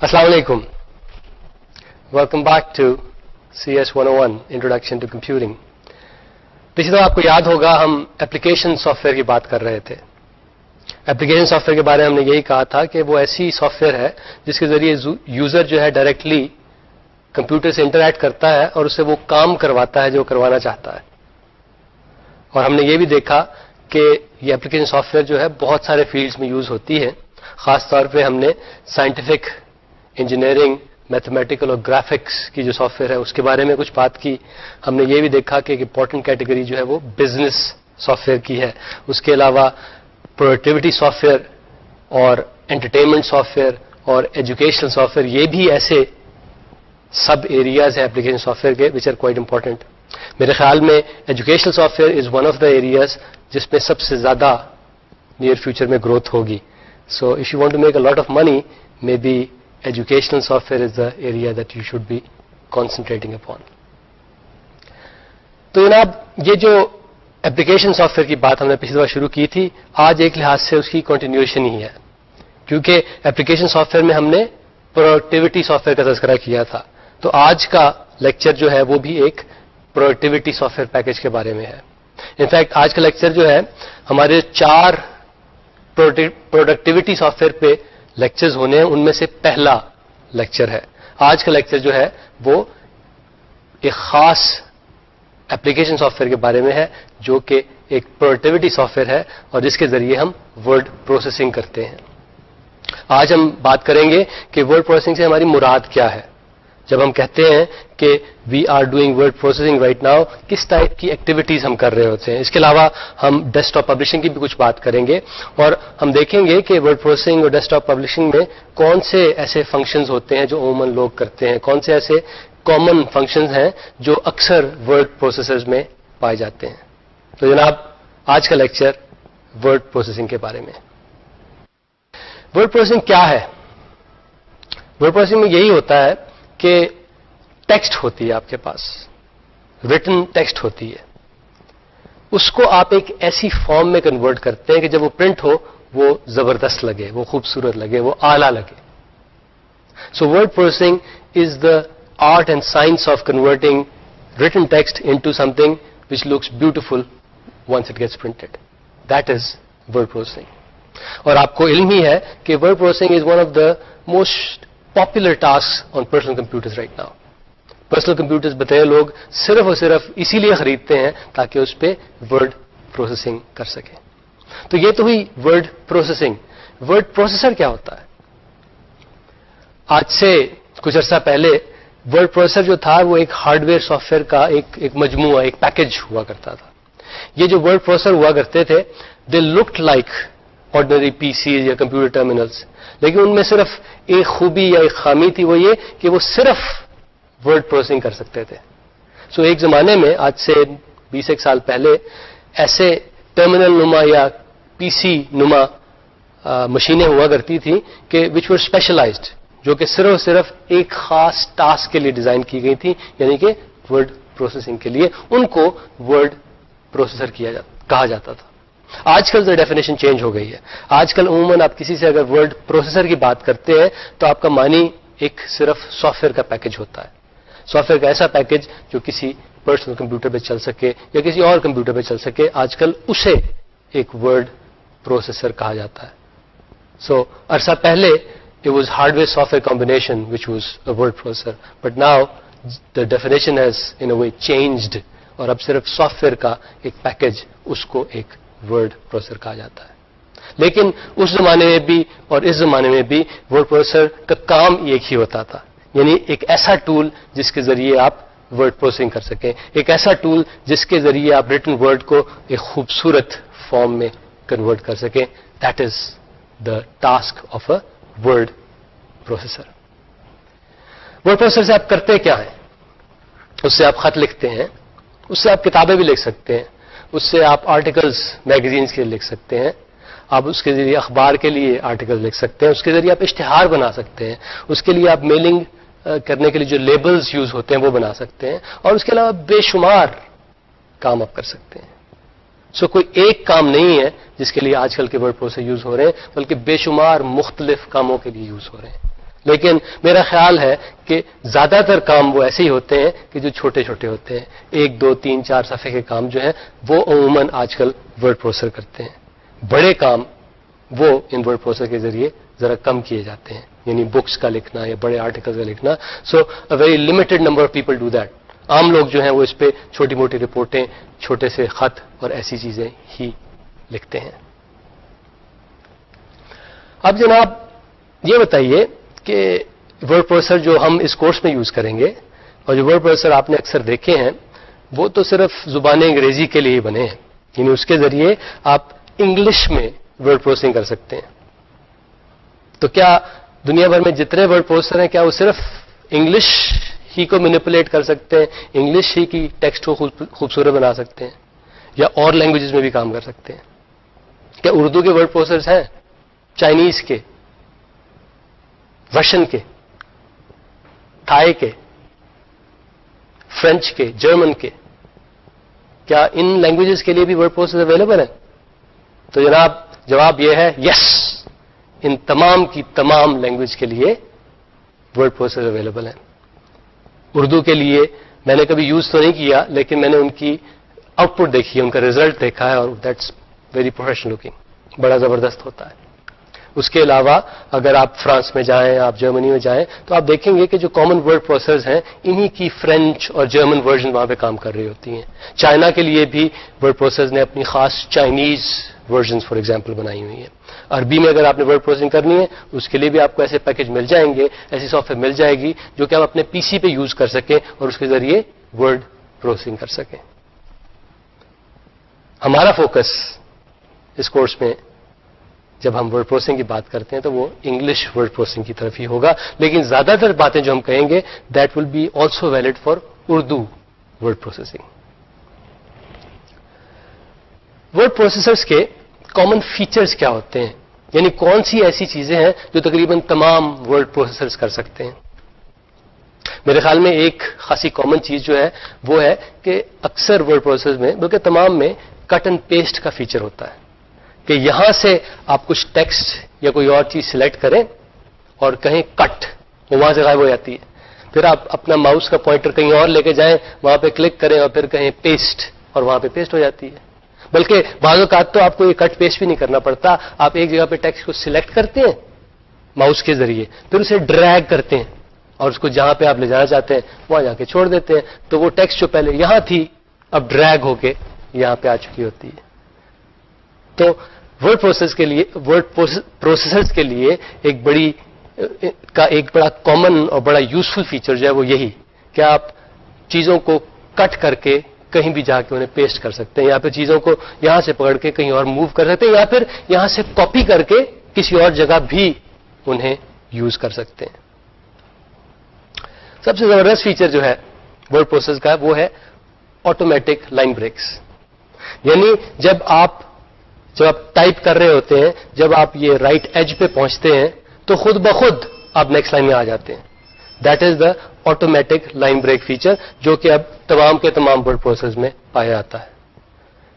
السلام علیکم. Welcome back to CS 101 introduction to computing. پچھلی دفعہ آپ کو یاد ہوگا ہم اپلیکیشن سافٹ ویئر کی بات کر رہے تھے. اپلیکیشن سافٹ ویئر کے بارے میں ہم نے یہی کہا تھا کہ وہ ایسی سافٹ ویئر ہے جس کے ذریعے یوزر جو ہے ڈائریکٹلی کمپیوٹر سے انٹریکٹ کرتا ہے اور اسے وہ کام کرواتا ہے جو کروانا چاہتا ہے. اور ہم نے یہ بھی دیکھا کہ یہ اپلیکیشن سافٹ ویئر جو ہے بہت سارے فیلڈز میں یوز ہوتی ہے. خاص طور پہ ہم نے سائنٹیفک، انجینئرنگ، میتھمیٹیکل اور گرافکس کی جو سافٹ ویئر ہے اس کے بارے میں کچھ بات کی. ہم نے یہ بھی دیکھا کہ ایک امپورٹنٹ کیٹیگری جو ہے وہ بزنس سافٹ ویئر کی ہے. اس کے علاوہ پروڈکٹیوٹی سافٹ ویئر اور انٹرٹینمنٹ سافٹ ویئر اور ایجوکیشنل سافٹ ویئر، یہ بھی ایسے سب ایریاز ہیں اپلیکیشن سافٹ ویئر کے وچ آر کوائٹ امپورٹنٹ. میرے خیال میں educational soft where is one of the areas جس میں سب سے زیادہ نیئر فیوچر میں گروتھ ہوگی. So if you want to make a lot of money, maybe educational software is the area that you should be concentrating upon. تو جناب یہ جو اپلیکیشن سافٹ ویئر کی بات ہم نے پچھلی دفعہ شروع کی تھی، آج ایک لحاظ سے اس کی کنٹینیوشن ہی ہے، کیونکہ اپلیکیشن سافٹ ویئر میں ہم نے پروڈکٹیوٹی سافٹ ویئر کا تذکرہ کیا تھا. تو آج کا لیکچر جو ہے وہ بھی ایک پروڈکٹیوٹی سافٹ ویئر پیکج کے بارے میں ہے. انفیکٹ آج کا لیکچر جو ہے ہمارے 4 پروڈکٹیوٹی سافٹ ویئر پہ لیکچرز ہونے ہیں، ان میں سے پہلا لیکچر ہے. آج کا لیکچر جو ہے وہ ایک خاص اپلیکیشن سافٹ ویئر کے بارے میں ہے جو کہ ایک پروڈکٹیوٹی سافٹ ویئر ہے اور جس کے ذریعے ہم ورڈ پروسیسنگ کرتے ہیں. آج ہم بات کریں گے کہ ورڈ پروسیسنگ سے ہماری مراد کیا ہے. جب ہم کہتے ہیں کہ we are doing word processing right now, کس ٹائپ کی ایکٹیویٹیز ہم کر رہے ہوتے ہیں. اس کے علاوہ ہم ڈیسک ٹاپ پبلشنگ کی بھی کچھ بات کریں گے اور ہم دیکھیں گے کہ ورڈ پروسیسنگ اور ڈیسک ٹاپ پبلشنگ میں کون سے ایسے فنکشنز ہوتے ہیں جو عموماً لوگ کرتے ہیں، کون سے ایسے کامن فنکشنز ہیں جو اکثر ورڈ پروسیسرز میں پائے جاتے ہیں. تو جناب آج کا لیکچر ورڈ پروسیسنگ کے بارے میں. ورڈ پروسیسنگ کیا ہے؟ ورڈ پروسیسنگ میں یہی ہوتا ہے کہ ٹیکسٹ ہوتی ہے آپ کے پاس، ریٹن ٹیکسٹ ہوتی ہے، اس کو آپ ایک ایسی فارم میں کنورٹ کرتے ہیں کہ جب وہ پرنٹ ہو وہ زبردست لگے، وہ خوبصورت لگے، وہ اعلیٰ لگے. So word processing is the art and science of converting written text into something which looks beautiful once it gets printed. That is word processing. اور آپ کو علم ہی ہے کہ word processing is one of the most popular task on personal computers right now. Personal computers بتائے لوگ صرف اور صرف اسی لیے خریدتے ہیں تاکہ اس پہ ورڈ پروسیسنگ کر سکیں. تو یہ تو ہوئی ورڈ پروسیسنگ. ورڈ پروسیسر کیا ہوتا ہے؟ آج سے کچھ عرصہ پہلے ورڈ پروسیسر جو تھا وہ ایک ہارڈ ویئر سافٹ ویئر کا ایک مجموعہ، ایک پیکج ہوا کرتا تھا. یہ جو ورڈ پروسیسر ہوا کرتے تھے دے looked like ordinary P Cs یا کمپیوٹر ٹرمینلز، لیکن ان میں صرف ایک خوبی یا ایک خامی تھی، وہ یہ کہ وہ صرف ورڈ پروسیسنگ کر سکتے تھے. سو ایک زمانے میں آج سے 20 سال پہلے ایسے ٹرمینل نما یا پی سی نما مشینیں ہوا کرتی تھیں کہ وچ ور اسپیشلائزڈ، جو کہ صرف اور صرف ایک خاص ٹاسک کے لیے ڈیزائن کی گئی تھی، یعنی کہ ورڈ پروسیسنگ کے لیے. ان کو ورڈ پروسیسر کہا جاتا تھا. آج کل تو ڈیفینیشن چینج ہو گئی ہے. آج کل عموماً آپ کسی سے اگر ورڈ پروسیسر کی بات کرتے ہیں تو آپ کا معنی ایک صرف سافٹ ویئر کا پیکج ہوتا ہے. سافٹ ویئر کا ایسا پیکج جو کسی پرسنل کمپیوٹر پہ چل سکے یا کسی اور کمپیوٹر پہ چل سکے، آج کل اسے ایک ورڈ پروسیسر کہا جاتا ہے. سو عرصہ پہلے it was hardware software combination which was a word processor, but now the definition has in a way changed اور اب صرف سافٹ ویئر کا ایک پیکج اس کو ایک ورڈ پروسیسر کہا جاتا ہے. لیکن اس زمانے میں بھی اور اس زمانے میں بھی ورڈ پروسیسر کا کام ایک ہی ہوتا تھا، یعنی ایک ایسا ٹول جس کے ذریعے آپ ورڈ پروسیسنگ کر سکیں، ایک ایسا ٹول جس کے ذریعے آپ ریٹن ورڈ کو ایک خوبصورت فارم میں کنورٹ کر سکیں. That is the task of a word processor. Word processor سے آپ کرتے کیا ہیں؟ اس سے آپ خط لکھتے ہیں، اس سے آپ کتابیں بھی لکھ سکتے ہیں، اس سے آپ آرٹیکلز میگزینس کے لیے لکھ سکتے ہیں، آپ اس کے ذریعے اخبار کے لیے آرٹیکل لکھ سکتے ہیں، اس کے ذریعے آپ اشتہار بنا سکتے ہیں، اس کے لیے آپ میلنگ کرنے کے لیے جو لیبلز یوز ہوتے ہیں وہ بنا سکتے ہیں، اور اس کے علاوہ بے شمار کام آپ کر سکتے ہیں. سو کوئی ایک کام نہیں ہے جس کے لیے آج کل کے ورڈ پروسیسر یوز ہو رہے ہیں، بلکہ بے شمار مختلف کاموں کے لیے یوز ہو رہے ہیں. لیکن میرا خیال ہے کہ زیادہ تر کام وہ ایسے ہی ہوتے ہیں کہ جو چھوٹے چھوٹے ہوتے ہیں. 1 2 3 4 صفحے کے کام جو ہیں وہ عموماً آج کل ورڈ پروسیسر کرتے ہیں. بڑے کام وہ ان ورڈ پروسیسر کے ذریعے ذرا کم کیے جاتے ہیں, یعنی بکس کا لکھنا یا بڑے آرٹیکلز کا لکھنا. So a very limited number of people do that. عام لوگ جو ہیں وہ اس پہ چھوٹی موٹی رپورٹیں, چھوٹے سے خط اور ایسی چیزیں ہی لکھتے ہیں. اب جناب یہ بتائیے کہ ورڈ پروسیسر جو ہم اس کورس میں یوز کریں گے اور جو ورڈ پروسیسر آپ نے اکثر دیکھے ہیں وہ تو صرف زبان انگریزی کے لیے ہی بنے ہیں, یعنی اس کے ذریعے آپ انگلش میں ورڈ پروسیسنگ کر سکتے ہیں. تو کیا دنیا بھر میں جتنے ورڈ پروسیسر ہیں کیا وہ صرف انگلش ہی کو مینیپولیٹ کر سکتے ہیں, انگلش ہی کی ٹیکسٹ کو خوبصورت بنا سکتے ہیں, یا اور لینگویجز میں بھی کام کر سکتے ہیں؟ کیا اردو کے ورڈ پروسیسرز ہیں, چائنیز کے, رشین کے, تھائی کے, فرینچ کے, جرمن کے, کیا ان لینگویجز کے لیے بھی ورڈ پروسیسر اویلیبل ہیں؟ تو جناب جواب یہ ہے یس, ان تمام کی تمام لینگویج کے لیے ورڈ پروسیسر اویلیبل ہیں. اردو کے لیے میں نے کبھی یوز تو نہیں کیا, لیکن میں نے ان کی آؤٹ پٹ دیکھی ہے, ان کا ریزلٹ دیکھا ہے, اور دیٹس ویری پروفیشنل لکنگ, بڑا زبردست ہوتا ہے. اس کے علاوہ اگر آپ فرانس میں جائیں, آپ جرمنی میں جائیں, تو آپ دیکھیں گے کہ جو کامن ورڈ پروسیسرز ہیں انہی کی فرینچ اور جرمن ورژن وہاں پہ کام کر رہی ہوتی ہیں. چائنا کے لیے بھی ورڈ پروسیسرز نے اپنی خاص چائنیز ورژنز فار ایگزامپل بنائی ہوئی ہیں. عربی میں اگر آپ نے ورڈ پروسیسنگ کرنی ہے اس کے لیے بھی آپ کو ایسے پیکج مل جائیں گے, ایسی سافٹ ویئر مل جائے گی جو کہ آپ اپنے پی سی پہ یوز کر سکیں اور اس کے ذریعے ورڈ پروسیسنگ کر سکیں. ہمارا فوکس اس کورس میں جب ہم ورڈ پروسیسنگ کی بات کرتے ہیں تو وہ انگلش ورڈ پروسیسنگ کی طرف ہی ہوگا, لیکن زیادہ تر باتیں جو ہم کہیں گے that will be also valid for Urdu word processing. Word processors کے کامن فیچرز کیا ہوتے ہیں, یعنی کون سی ایسی چیزیں ہیں جو تقریباً تمام ورڈ پروسیسرز کر سکتے ہیں؟ میرے خیال میں ایک خاصی کامن چیز جو ہے وہ ہے کہ اکثر ورڈ پروسیسرز میں بلکہ تمام میں کٹ اینڈ پیسٹ کا فیچر ہوتا ہے کہ یہاں سے آپ کچھ ٹیکسٹ یا کوئی اور چیز سلیکٹ کریں اور کہیں کٹ, وہ وہاں سے غائب ہو جاتی ہے. پھر آپ اپنا ماؤس کا پوائنٹر کہیں اور لے کے جائیں, وہاں پہ کلک کریں اور پھر کہیں پیسٹ, اور وہاں پہ پیسٹ ہو جاتی ہے. بلکہ بعض اوقات تو آپ کو یہ کٹ پیسٹ بھی نہیں کرنا پڑتا, آپ ایک جگہ پہ ٹیکسٹ کو سلیکٹ کرتے ہیں ماؤس کے ذریعے, پھر اسے ڈریگ کرتے ہیں اور اس کو جہاں پہ آپ لے جانا چاہتے ہیں وہاں جا کے چھوڑ دیتے ہیں. تو وہ ٹیکسٹ جو پہلے یہاں تھی اب ڈریگ ہو کے یہاں پہ آ چکی ہوتی ہے. تو ورڈ پروسیسرز کے لیے ایک بڑا کامن اور بڑا یوزفل فیچر جو ہے وہ یہی کہ آپ چیزوں کو کٹ کر کے کہیں بھی جا کے انہیں پیسٹ کر سکتے ہیں, یا پھر چیزوں کو یہاں سے پکڑ کے کہیں اور موو کر سکتے ہیں, یا پھر یہاں سے کاپی کر کے کسی اور جگہ بھی انہیں یوز کر سکتے ہیں. سب سے زبردست فیچر جو ہے ورڈ پروسیسر کا وہ ہے آٹومیٹک لائن بریکس. یعنی جب آپ ٹائپ کر رہے ہوتے ہیں, جب آپ یہ رائٹ ایج پہ پہنچتے ہیں تو خود بخود آپ نیکسٹ لائن میں آ جاتے ہیں. That is the automatic line break feature, جو کہ اب تمام کے تمام ورڈ پروسیسرز میں پایا جاتا ہے.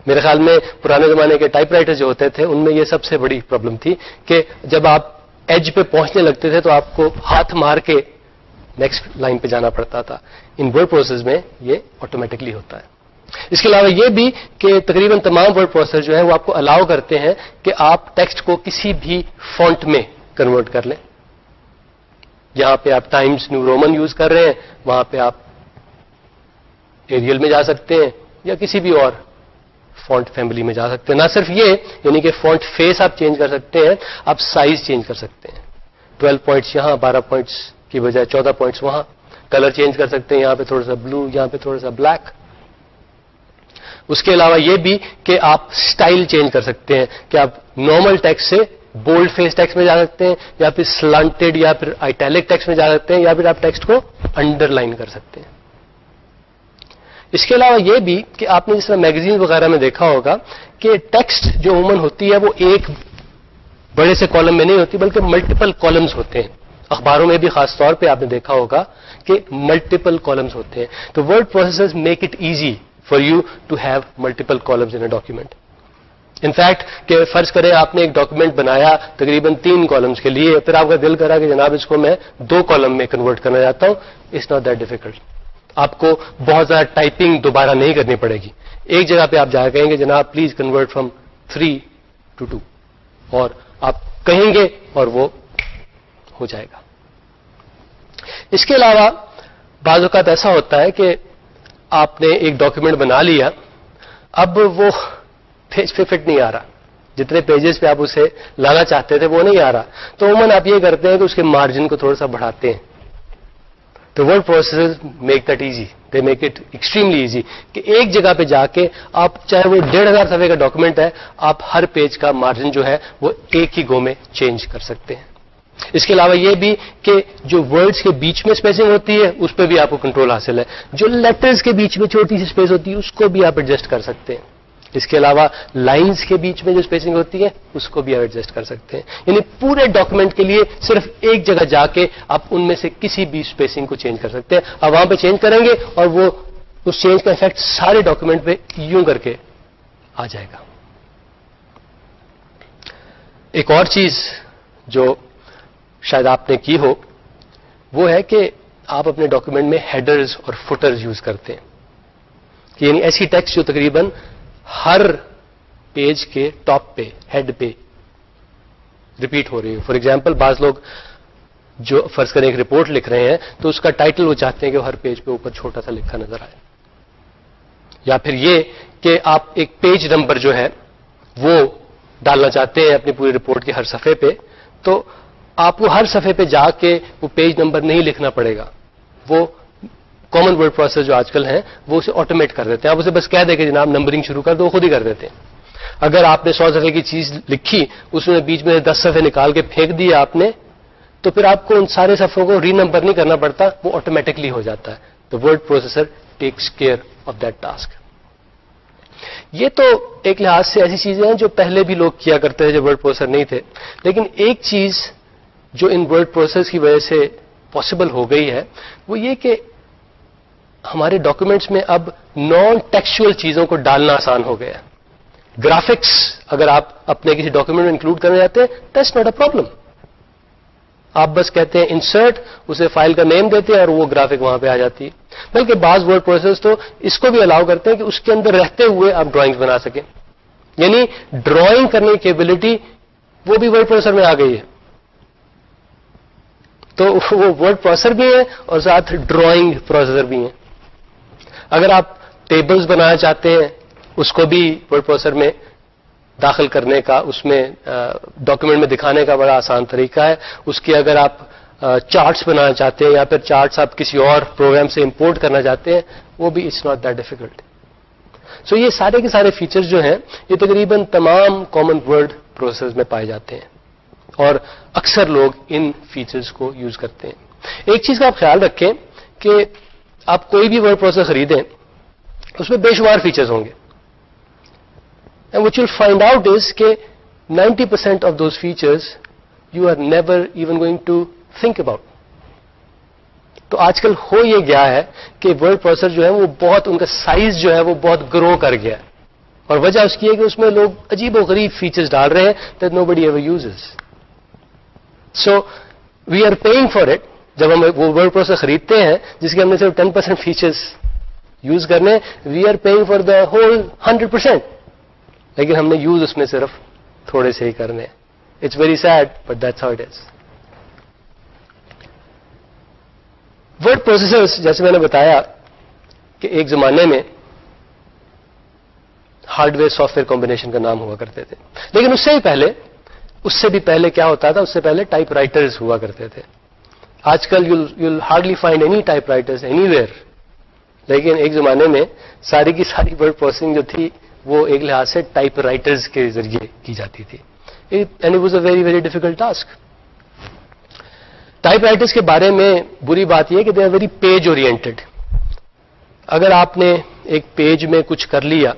میرے خیال میں پرانے زمانے کے ٹائپ رائٹر جو ہوتے تھے ان میں یہ سب سے بڑی پرابلم تھی کہ جب آپ ایج پہ پہنچنے لگتے تھے تو آپ کو ہاتھ مار کے نیکسٹ لائن پہ جانا پڑتا تھا. ان ورڈ پروسیس میں یہ آٹومیٹکلی ہوتا ہے. اس کے علاوہ یہ بھی کہ تقریباً تمام ورڈ پروسیسر جو ہیں وہ آپ کو الاؤ کرتے ہیں کہ آپ ٹیکسٹ کو کسی بھی فونٹ میں کنورٹ کر لیں. یہاں پہ آپ ٹائمز نیو رومن یوز کر رہے ہیں, وہاں پہ آپ ایریل میں جا سکتے ہیں یا کسی بھی اور فونٹ فیملی میں جا سکتے ہیں. نہ صرف یہ, یعنی کہ فونٹ فیس آپ چینج کر سکتے ہیں, آپ سائز چینج کر سکتے ہیں. 12 پوائنٹس یہاں, 12 پوائنٹس کی بجائے 14 پوائنٹس وہاں. کلر چینج کر سکتے ہیں, یہاں پہ تھوڑا سا بلو, یہاں پہ تھوڑا سا بلیک. اس کے علاوہ یہ بھی کہ آپ سٹائل چینج کر سکتے ہیں کہ آپ نارمل ٹیکسٹ سے بولڈ فیس ٹیکسٹ میں جا سکتے ہیں, یا پھر سلانٹڈ یا پھر آئٹیلک ٹیکسٹ میں جا سکتے ہیں, یا پھر آپ ٹیکسٹ کو انڈر لائن کر سکتے ہیں. اس کے علاوہ یہ بھی کہ آپ نے جس طرح میگزین وغیرہ میں دیکھا ہوگا کہ ٹیکسٹ جو عموماً ہوتی ہے وہ ایک بڑے سے کالم میں نہیں ہوتی بلکہ ملٹیپل کالمز ہوتے ہیں. اخباروں میں بھی خاص طور پہ آپ نے دیکھا ہوگا کہ ملٹیپل کالمز ہوتے ہیں. تو word processors make it easy for you to have multiple columns in a document. In fact کہ فرض کریں آپ نے ایک ڈاکومنٹ بنایا تقریباً 3 کالمز کے لیے, پھر آپ کا دل کرا کہ جناب اس کو میں 2 کالم میں کنورٹ کرنا چاہتا ہوں, اٹس ناٹ دیٹ ڈیفیکلٹ. آپ کو بہت زیادہ ٹائپنگ دوبارہ نہیں کرنی پڑے گی. ایک جگہ پہ آپ جا کہیں گے جناب پلیز کنورٹ فرام 3 to 2, اور آپ کہیں گے اور وہ ہو جائے گا. اس کے علاوہ بعض اوقات ایسا ہوتا ہے کہ آپ نے ایک ڈاکومنٹ بنا لیا, اب وہ پیج پہ فٹ نہیں آ رہا, جتنے پیجز پہ آپ اسے لانا چاہتے تھے وہ نہیں آ رہا, تو عموماً آپ یہ کرتے ہیں کہ اس کے مارجن کو تھوڑا سا بڑھاتے ہیں. تو word processor make that easy, they make it extremely easy کہ ایک جگہ پہ جا کے آپ چاہے وہ 1500 صفحے کا ڈاکومنٹ ہے, آپ ہر پیج کا مارجن جو ہے وہ ایک ہی گو میں چینج کر سکتے ہیں. اس کے علاوہ یہ بھی کہ جو ورڈز کے بیچ میں اسپیسنگ ہوتی ہے اس پہ بھی آپ کو کنٹرول حاصل ہے. جو لیٹرز کے بیچ میں چھوٹی سی اسپیس ہوتی ہے اس کو بھی آپ ایڈجسٹ کر سکتے ہیں. اس کے علاوہ لائنز کے بیچ میں جو اسپیسنگ ہوتی ہے اس کو بھی آپ ایڈجسٹ کر سکتے ہیں. یعنی پورے ڈاکومنٹ کے لیے صرف ایک جگہ جا کے آپ ان میں سے کسی بھی اسپیسنگ کو چینج کر سکتے ہیں. آپ وہاں پہ چینج کریں گے اور وہ اس چینج کا افیکٹ سارے ڈاکومنٹ پہ یوں کر کے آ جائے گا. ایک اور چیز جو شاید آپ نے کی ہو وہ ہے کہ آپ اپنے ڈاکومنٹ میں ہیڈرز اور فوٹرز یوز کرتے ہیں, یعنی ایسی ٹیکسٹ جو تقریباً ہر پیج کے ٹاپ پہ, ہیڈ پہ ریپیٹ ہو رہی ہے. فار ایگزامپل بعض لوگ جو فرض کریں ایک رپورٹ لکھ رہے ہیں تو اس کا ٹائٹل وہ چاہتے ہیں کہ وہ ہر پیج پہ اوپر چھوٹا سا لکھا نظر آئے, یا پھر یہ کہ آپ ایک پیج نمبر جو ہے وہ ڈالنا چاہتے ہیں اپنی پوری رپورٹ کے ہر صفحے پہ, تو آپ کو ہر صفحے پہ جا کے وہ پیج نمبر نہیں لکھنا پڑے گا. وہ کامن ورڈ پروسیس جو آج کل ہیں وہ اسے آٹومیٹ کر دیتے ہیں. آپ اسے بس کہہ دیں کہ جناب نمبرنگ شروع کر دو, وہ خود ہی کر دیتے ہیں. اگر آپ نے 100 صفحے کی چیز لکھی, اس میں بیچ میں 10 صفحے نکال کے پھینک دیے آپ نے, تو پھر آپ کو ان سارے صفحوں کو ری نمبر نہیں کرنا پڑتا, وہ آٹومیٹکلی ہو جاتا ہے. تو word processor takes care of that task. یہ تو ایک لحاظ سے ایسی چیزیں ہیں جو پہلے بھی لوگ کیا کرتے تھے جب ورڈ پروسیسر نہیں تھے. لیکن ایک چیز جو ان ورڈ پروسیس کی وجہ سے پاسبل ہو گئی ہے وہ یہ کہ ہمارے ڈاکومنٹس میں اب نان ٹیکسچوئل چیزوں کو ڈالنا آسان ہو گیا ہے. گرافکس اگر آپ اپنے کسی ڈاکومنٹ میں انکلوڈ کرنا چاہتے ہیں, دیٹس ناٹ اے پرابلم. آپ بس کہتے ہیں انسرٹ, اسے فائل کا نیم دیتے ہیں اور وہ گرافک وہاں پہ آ جاتی ہے. بلکہ بعض ورڈ پروسیس تو اس کو بھی الاؤ کرتے ہیں کہ اس کے اندر رہتے ہوئے آپ ڈرائنگز بنا سکیں. یعنی ڈرائنگ کرنے کی ایبلٹی وہ بھی ورڈ پروسیسر میں آ گئی ہے. تو وہ ورڈ پروسیسر بھی ہے اور ساتھ ڈرائنگ پروسیسر بھی ہیں. اگر آپ ٹیبلز بنانا چاہتے ہیں اس کو بھی ورڈ پروسیسر میں داخل کرنے کا, اس میں ڈاکومنٹ میں دکھانے کا بڑا آسان طریقہ ہے. اس کی اگر آپ چارٹس بنانا چاہتے ہیں یا پھر چارٹس آپ کسی اور پروگرام سے امپورٹ کرنا چاہتے ہیں, وہ بھی اٹس ناٹ دیٹ ڈیفیکلٹ. سو یہ سارے کے سارے فیچرز جو ہیں یہ تقریباً تمام کامن ورڈ پروسیسر میں پائے جاتے ہیں اور اکثر لوگ ان فیچرز کو یوز کرتے ہیں. ایک چیز کا آپ خیال رکھیں کہ آپ کوئی بھی ورڈ پروسیسر خریدیں اس میں بے شمار فیچرز ہوں گے. And what you'll find out is کہ 90% of those features you are never even going to think about. تو آج کل ہو یہ گیا ہے کہ ورڈ پروسیسر جو ہے وہ بہت, ان کا سائز جو ہے وہ بہت گرو کر گیا ہے, اور وجہ اس کی ہے کہ اس میں لوگ عجیب و غریب فیچرز ڈال رہے ہیں that nobody ever uses. So we are paying for it. جب ہم وہ ورڈ پروسیسر خریدتے ہیں جس کے ہم نے صرف 10% فیچرز یوز کرنے, we are paying for the whole 100%, لیکن ہم نے یوز اس میں صرف تھوڑے سے ہی کرنے. It's very sad but that's how it is. Word processors جیسے میں نے بتایا کہ ایک زمانے میں hardware software combination کا نام ہوا کرتے تھے, لیکن اس سے بھی پہلے کیا ہوتا تھا, اس سے پہلے ٹائپ رائٹرز ہوا کرتے تھے. آج کل you'll hardly find any typewriters anywhere. لیکن ایک زمانے میں ساری کی ساری ورڈ پروسیسنگ جو تھی وہ ایک لحاظ سے ٹائپ رائٹرز کے ذریعے کی جاتی تھی. And it was a very very difficult task. Typewriters کے بارے میں بری بات یہ ہے کہ they are very page oriented. اگر آپ نے ایک پیج میں کچھ کر لیا,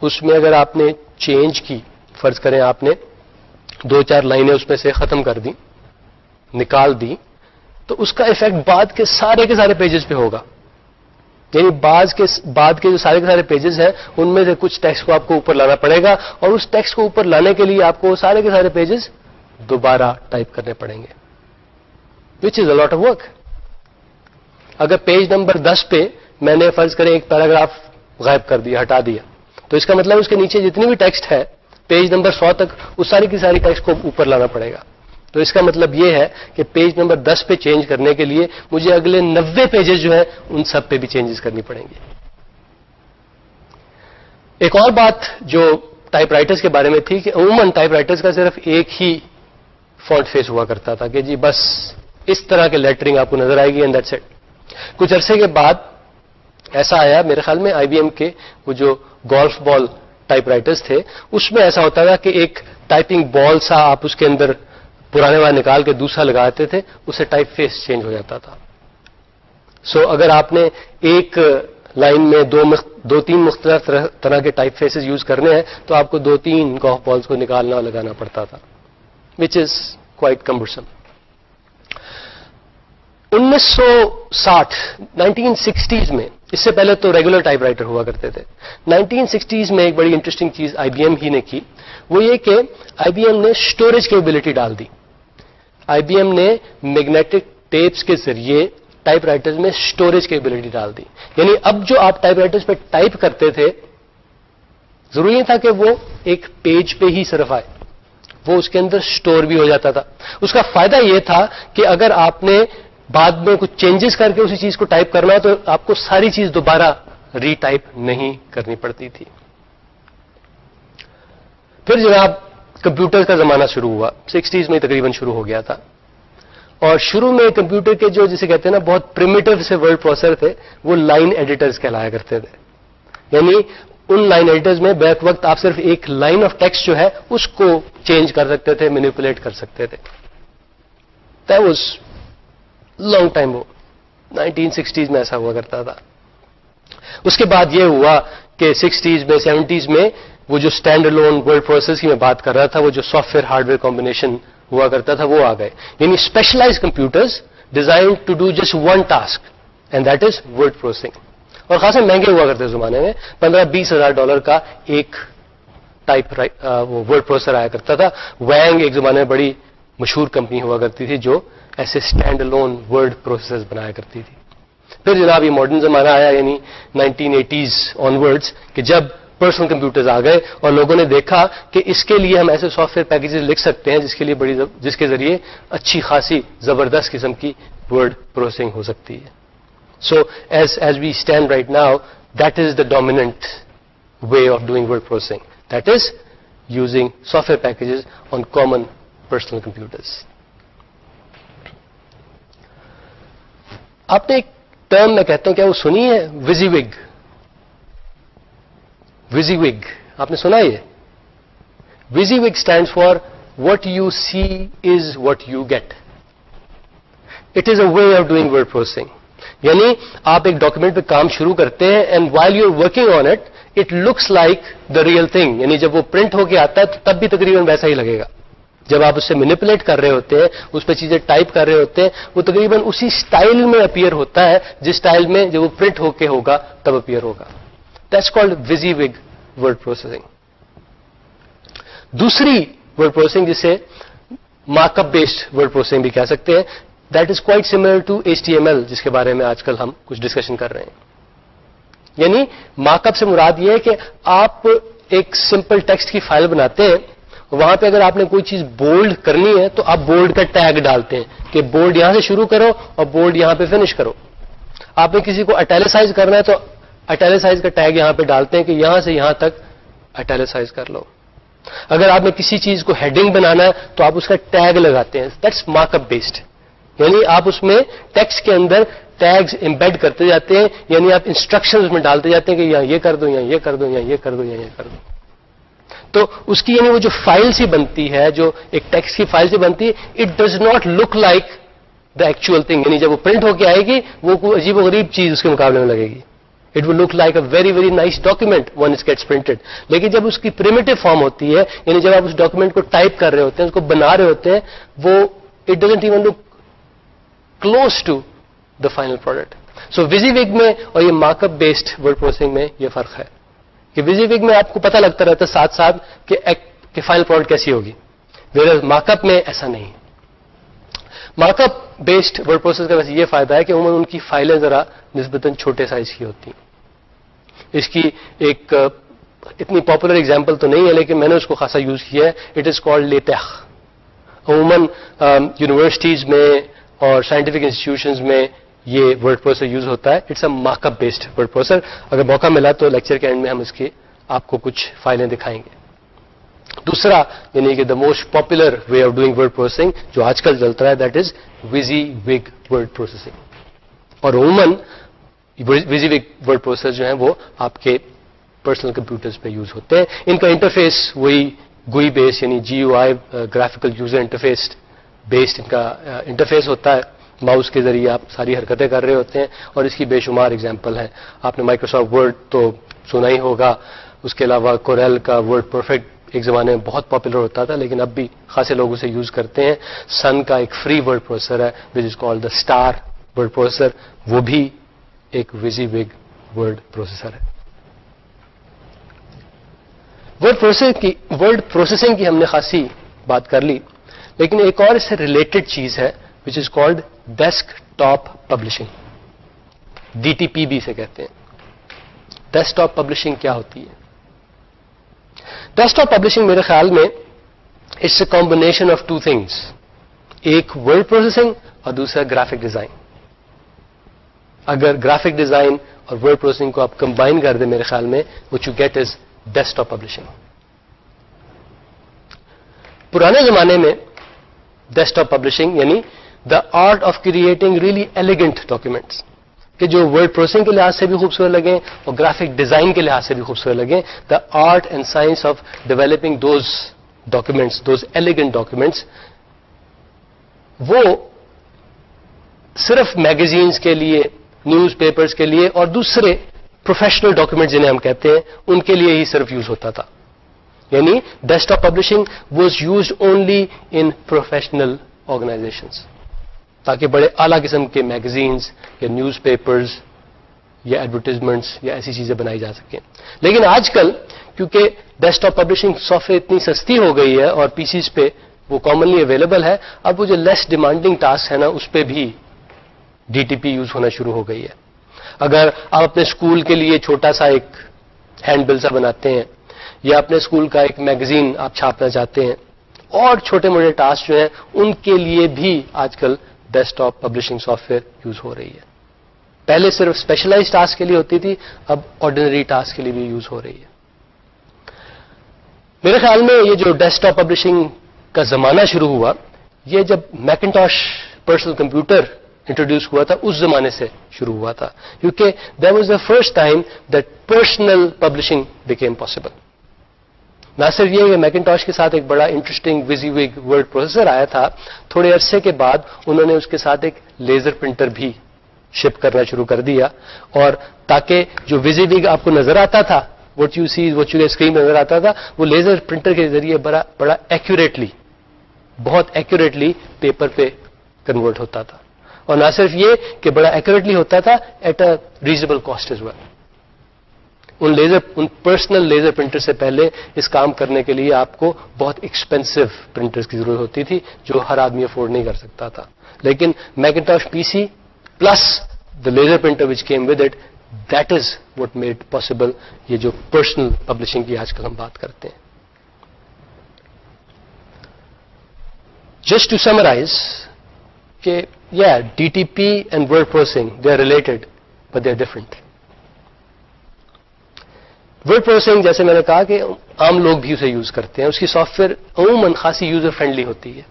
اس میں اگر آپ نے چینج کی, فرض کریں آپ نے 2-4 لائنیں اس میں سے ختم کر دیں, نکال دی, تو اس کا ایفیکٹ بعد کے سارے پیجز پہ ہوگا. یعنی بعد کے جو سارے کے سارے پیجز ہیں ان میں سے کچھ ٹیکسٹ کو آپ کو اوپر لانا پڑے گا, اور اس ٹیکسٹ کو اوپر لانے کے لیے آپ کو سارے کے سارے پیجز دوبارہ ٹائپ کرنے پڑیں گے, وچ از اے لاٹ آف ورک. اگر پیج نمبر 10 پہ میں نے فرض کریں ایک پیراگراف غائب کر دیا, ہٹا دیا, تو اس کا مطلب اس کے نیچے جتنی بھی ٹیکسٹ ہے پیج نمبر 100 تک اس ساری کی ساری ٹیکسٹ کو اوپر لانا پڑے گا. تو اس کا مطلب یہ ہے کہ پیج نمبر 10 پہ چینج کرنے کے لیے مجھے اگلے 90 پیجز جو ہیں ان سب پہ بھی چینجز کرنی پڑیں گی. ایک اور بات جو ٹائپ رائٹرز کے بارے میں تھی کہ عموماً ٹائپ رائٹرز کا صرف ایک ہی فونٹ فیس ہوا کرتا تھا کہ جی بس اس طرح کے لیٹرنگ آپ کو نظر آئے گی اینڈ دیٹس اٹ. کچھ عرصے کے بعد ایسا آیا, میرے خیال میں آئی بی ایم کے وہ جو گولف بال ٹائپ رائٹرز تھے اس میں ایسا ہوتا تھا کہ ایک ٹائپنگ بال سا آپ اس کے اندر پرانے والا نکال کے دوسرا لگاتے تھے, اسے ٹائپ فیس چینج ہو جاتا تھا. سو اگر آپ نے ایک لائن میں دو تین مختلف طرح کے ٹائپ فیسز یوز کرنے ہیں تو آپ کو 2-3 گولف بالز کو نکالنا اور لگانا پڑتا تھا, وچ از کوائٹ کمبرسم. 1960 میں, اس سے پہلے تو ریگولر ٹائپ رائٹر ہوا کرتے تھے, 1960s میں ایک بڑی انٹرسٹنگ چیز آئی بی ایم ہی نے کی, وہ یہ کہ آئی بی ایم نے اسٹوریج کیپیبلٹی ڈال دی. آئی بی ایم نے میگنیٹک ٹیپس کے ذریعے ٹائپ رائٹرز میں اسٹوریج کیپیبلٹی ڈال دی. یعنی اب جو آپ ٹائپ رائٹرز پہ ٹائپ کرتے تھے ضروری نہیں تھا کہ وہ ایک پیج پہ ہی صرف آئے, وہ اس کے اندر اسٹور بھی ہو جاتا تھا. اس کا فائدہ یہ تھا کہ اگر آپ نے بعد میں کچھ چینجز کر کے اسی چیز کو ٹائپ کرنا تو آپ کو ساری چیز دوبارہ ری ٹائپ نہیں کرنی پڑتی تھی. پھر جناب کمپیوٹر کا زمانہ شروع ہوا, 60s میں تقریباً شروع ہو گیا تھا, اور شروع میں کمپیوٹر کے جو جسے کہتے ہیں نا بہت پریمیٹو سے ورڈ پروسیسر تھے وہ لائن ایڈیٹرز کہلایا کرتے تھے. یعنی ان لائن ایڈیٹرز میں بیک وقت آپ صرف ایک لائن آف ٹیکسٹ جو ہے اس کو چینج کر سکتے تھے, مینیپولیٹ کر سکتے تھے. دیٹ واز لانگ ٹائم, وہ 1960s میں ایسا ہوا کرتا تھا. اس کے بعد یہ ہوا کہ 60s میں 70s میں وہ جو اسٹینڈ الون ورڈ پروسیسر کی میں بات کر رہا تھا, وہ جو software hardware combination ہوا کرتا تھا وہ آ گئے. یعنی specialize computers designed to do just one task and that is word processing, اور خاصا مہنگے ہوا کرتے زمانے میں. $15,000-20,000 کا ایک ٹائپ وہ ورڈ پروسیسر آیا کرتا تھا. وینگ ایک زمانے میں بڑی مشہور کمپنی ہوا کرتی تھی جو ایسے اسٹینڈ الون ورڈ پروسیسر بنایا کرتی تھی. پھر جناب یہ ماڈرن زمانہ آیا, یعنی 1980s آنورڈز, کہ جب پرسنل کمپیوٹرز آ گئے اور لوگوں نے دیکھا کہ اس کے لیے ہم ایسے سافٹ ویئر پیکیجز لکھ سکتے ہیں جس کے ذریعے اچھی خاصی زبردست قسم کی ورڈ پروسیسنگ ہو سکتی ہے. So as we stand right now that is the dominant way of doing word processing, that is using software packages on common personal computers. آپ نے ایک ٹرم میں کہتا ہوں کیا وہ سنی ہے, ویزیوگ. ویزیوگ آپ نے سنا یہ؟ ویزیوگ stands for what you see is what you get. It is a way of doing word processing. یعنی آپ ایک ڈاکومنٹ پہ کام شروع کرتے ہیں and while you are working on it looks like the real thing. یعنی جب وہ پرنٹ ہو کے آتا ہے تو تب بھی تقریباً ویسا ہی لگے گا. جب آپ اس سے مینیپولیٹ کر رہے ہوتے ہیں, اس پہ چیزیں ٹائپ کر رہے ہوتے ہیں, وہ تقریباً اسی سٹائل میں اپیئر ہوتا ہے جس سٹائل میں جب وہ پرنٹ ہو کے ہوگا تب اپیئر ہوگا. دیٹس کالڈ ویزیوگ ورڈ پروسیسنگ. دوسری ورڈ پروسیسنگ جسے markup based word processing بھی کہہ سکتے ہیں, that is quite similar to HTML, جس کے بارے میں آج کل ہم کچھ ڈسکشن کر رہے ہیں. یعنی مارک اپ سے مراد یہ ہے کہ آپ ایک سمپل ٹیکسٹ کی فائل بناتے ہیں, وہاں پہ اگر آپ نے کوئی چیز بولڈ کرنی ہے تو آپ بولڈ کا ٹیگ ڈالتے ہیں کہ بولڈ یہاں سے شروع کرو اور بولڈ یہاں پہ فنش کرو. آپ نے کسی کو اٹیلیسائز کرنا ہے تو اٹیلیسائز کا ٹیگ یہاں پہ ڈالتے ہیں کہ یہاں سے یہاں تک اٹیلیسائز کر لو. اگر آپ نے کسی چیز کو ہیڈنگ بنانا ہے تو آپ اس کا ٹیگ لگاتے ہیں. That's mark up based. یعنی آپ اس میں ٹیکسٹ کے اندر ٹیگز امبیڈ کرتے جاتے ہیں, یعنی آپ انسٹرکشنز اس میں ڈالتے جاتے ہیں کہ یہاں یہ کر دو, یہاں یہ کر دو, یہاں یہ کر دو, یہاں یہ کر دو. تو اس کی یعنی وہ جو فائل سی بنتی ہے, جو ایک ٹیکسٹ کی فائل سی بنتی ہے, it does not look like the actual thing. یعنی جب وہ پرنٹ ہو کے آئے گی وہ کوئی عجیب و غریب چیز اس کے مقابلے میں لگے گی. It will look like a very very nice document when it gets printed. لیکن جب اس کی پریمیٹو فارم ہوتی ہے, یعنی جب آپ اس ڈاکیومنٹ کو ٹائپ کر رہے ہوتے ہیں, اس کو بنا رہے ہوتے ہیں, وہ it doesn't even look close to the final product. So WYSIWYG میں اور یہ markup based word processing میں یہ فرق ہے کہ WYSIWYG میں آپ کو پتہ لگتا رہتا ہے ساتھ ساتھ کہ فائنل پروڈکٹ کیسی ہوگی، ویئر مارک اپ میں ایسا نہیں. Mark up based word process کا ویسے یہ فائدہ ہے کہ عموماً ان کی فائلیں ذرا نسبتاً چھوٹے سائز کی ہوتی ہیں. اس کی ایک اتنی پاپولر ایگزامپل تو نہیں ہے لیکن میں نے اس کو خاصا یوز کیا ہے. It is called LaTeX. عموماً یونیورسٹیز میں اور سائنٹیفک انسٹیٹیوشنز میں یہ ورڈ پروسیسر یوز ہوتا ہے. It's a markup based word processor. اگر موقع ملا تو لیکچر کے اینڈ میں ہم اس کی آپ کو کچھ فائلیں دکھائیں گے. دوسرا یعنی کہ دا most popular way of doing word processing جو آج کل چلتا ہے that is WYSIWYG word processing. اور عموماً WYSIWYG ورڈ پروسیسر جو ہیں وہ آپ کے پرسنل کمپیوٹرز پہ یوز ہوتے ہیں. ان کا انٹرفیس وہی GUI بیس یعنی GUI graphical user interface based in کا انٹرفیس ہوتا ہے. ماؤس کے ذریعے آپ ساری حرکتیں کر رہے ہوتے ہیں اور اس کی بے شمار ایگزامپل ہیں. آپ نے مائکروسافٹ ورڈ تو سنا ہی ہوگا. اس کے علاوہ کوریل کا ورڈ پرفیکٹ ایک زمانے میں بہت پاپولر ہوتا تھا لیکن اب بھی خاصے لوگ اسے یوز کرتے ہیں. سن کا ایک فری ورڈ پروسیسر ہے which is called the star word processor, وہ بھی ایک WYSIWYG ورڈ پروسیسر ہے. ورڈ پروسیسنگ کی ہم نے خاصی بات کر لی لیکن ایک اور اس سے ریلیٹڈ چیز ہے which is called desktop publishing. DTP بھی اسے کہتے ہیں. ڈیسک ٹاپ پبلشنگ کیا ہوتی ہے؟ ڈیسک ٹاپ پبلشنگ میرے خیال میں it's a combination of two things. ایک ورڈ پروسیسنگ اور دوسرا گرافک ڈیزائن. اگر گرافک ڈیزائن اور ورڈ پروسیسنگ کو آپ کمبائن کر دیں میرے خیال میں what you get is desktop publishing. پرانے زمانے میں ڈیسک ٹاپ پبلشنگ یعنی the art of creating really elegant documents کہ جو ورڈ پروسیسنگ کے لحاظ سے بھی خوبصورت لگیں اور گرافک ڈیزائن کے لحاظ سے بھی خوبصورت لگیں. دا art and science of developing those documents, those elegant documents, وہ صرف میگزینز کے لیے، نیوز پیپرز کے لیے اور دوسرے پروفیشنل ڈاکیومنٹ جنہیں ہم کہتے ہیں ان کے لیے ہی صرف یوز ہوتا تھا. یعنی desktop publishing was used only in professional organizations تاکہ بڑے اعلیٰ قسم کے میگزینز یا نیوز پیپرز یا ایڈورٹیزمنٹس یا ایسی چیزیں بنائی جا سکیں. لیکن آج کل کیونکہ desktop publishing software اتنی سستی ہو گئی ہے اور PCs پہ وہ کامنلی اویلیبل ہے، اب وہ جو لیس ڈیمانڈنگ ٹاسک ہے نا اس پہ بھی DTP یوز ہونا شروع ہو گئی ہے. اگر آپ اپنے اسکول کے لیے چھوٹا سا ایک ہینڈ بل سا بناتے ہیں یا اپنے اسکول کا ایک میگزین آپ چھاپنا چاہتے ہیں اور چھوٹے موٹے ٹاسک جو ہیں ان کے لیے بھی آج کل desktop publishing software use ہو رہی ہے. پہلے صرف اسپیشلائز ٹاسک کے لیے ہوتی تھی، اب آرڈینری ٹاسک کے لیے بھی یوز ہو رہی ہے. میرے خیال میں یہ جو ڈیسک ٹاپ پبلشنگ کا زمانہ شروع ہوا یہ جب میکنٹاش پرسنل کمپیوٹر انٹروڈیوس ہوا تھا اس زمانے سے شروع ہوا تھا کیونکہ that was the first time that personal publishing became possible. نہ صرف یہ کہ میکنٹاش کے ساتھ ایک بڑا انٹرسٹنگ WYSIWYG ورڈ پروسیسر آیا تھا، تھوڑے عرصے کے بعد انہوں نے اس کے ساتھ ایک لیزر پرنٹر بھی شپ کرنا شروع کر دیا اور تاکہ جو WYSIWYG آپ کو نظر آتا تھا what you see what you screen نظر آتا تھا وہ لیزر پرنٹر کے ذریعے بڑا ایکوریٹلی، بہت ایکوریٹلی پیپر پہ کنورٹ ہوتا تھا. اور نہ صرف یہ کہ بڑا ایکوریٹلی ہوتا تھا at a reasonable cost as well. ان پرسنل لیزر پرنٹر سے پہلے اس کام کرنے کے لیے آپ کو بہت ایکسپینسو پرنٹرز کی ضرورت ہوتی تھی جو ہر آدمی افورڈ نہیں کر سکتا تھا. لیکن Macintosh PC plus the laser printer which came with it, that is what made possible یہ جو پرسنل پبلشنگ کی آج کل ہم بات کرتے ہیں. جسٹ ٹو سمرائز کہ DTP and word processing they are related but they are different. Word processing جیسے میں نے کہا کہ عام لوگ بھی اسے یوز کرتے ہیں، اس کی سافٹ ویئر عموماً خاصی یوزر فرینڈلی ہوتی ہے.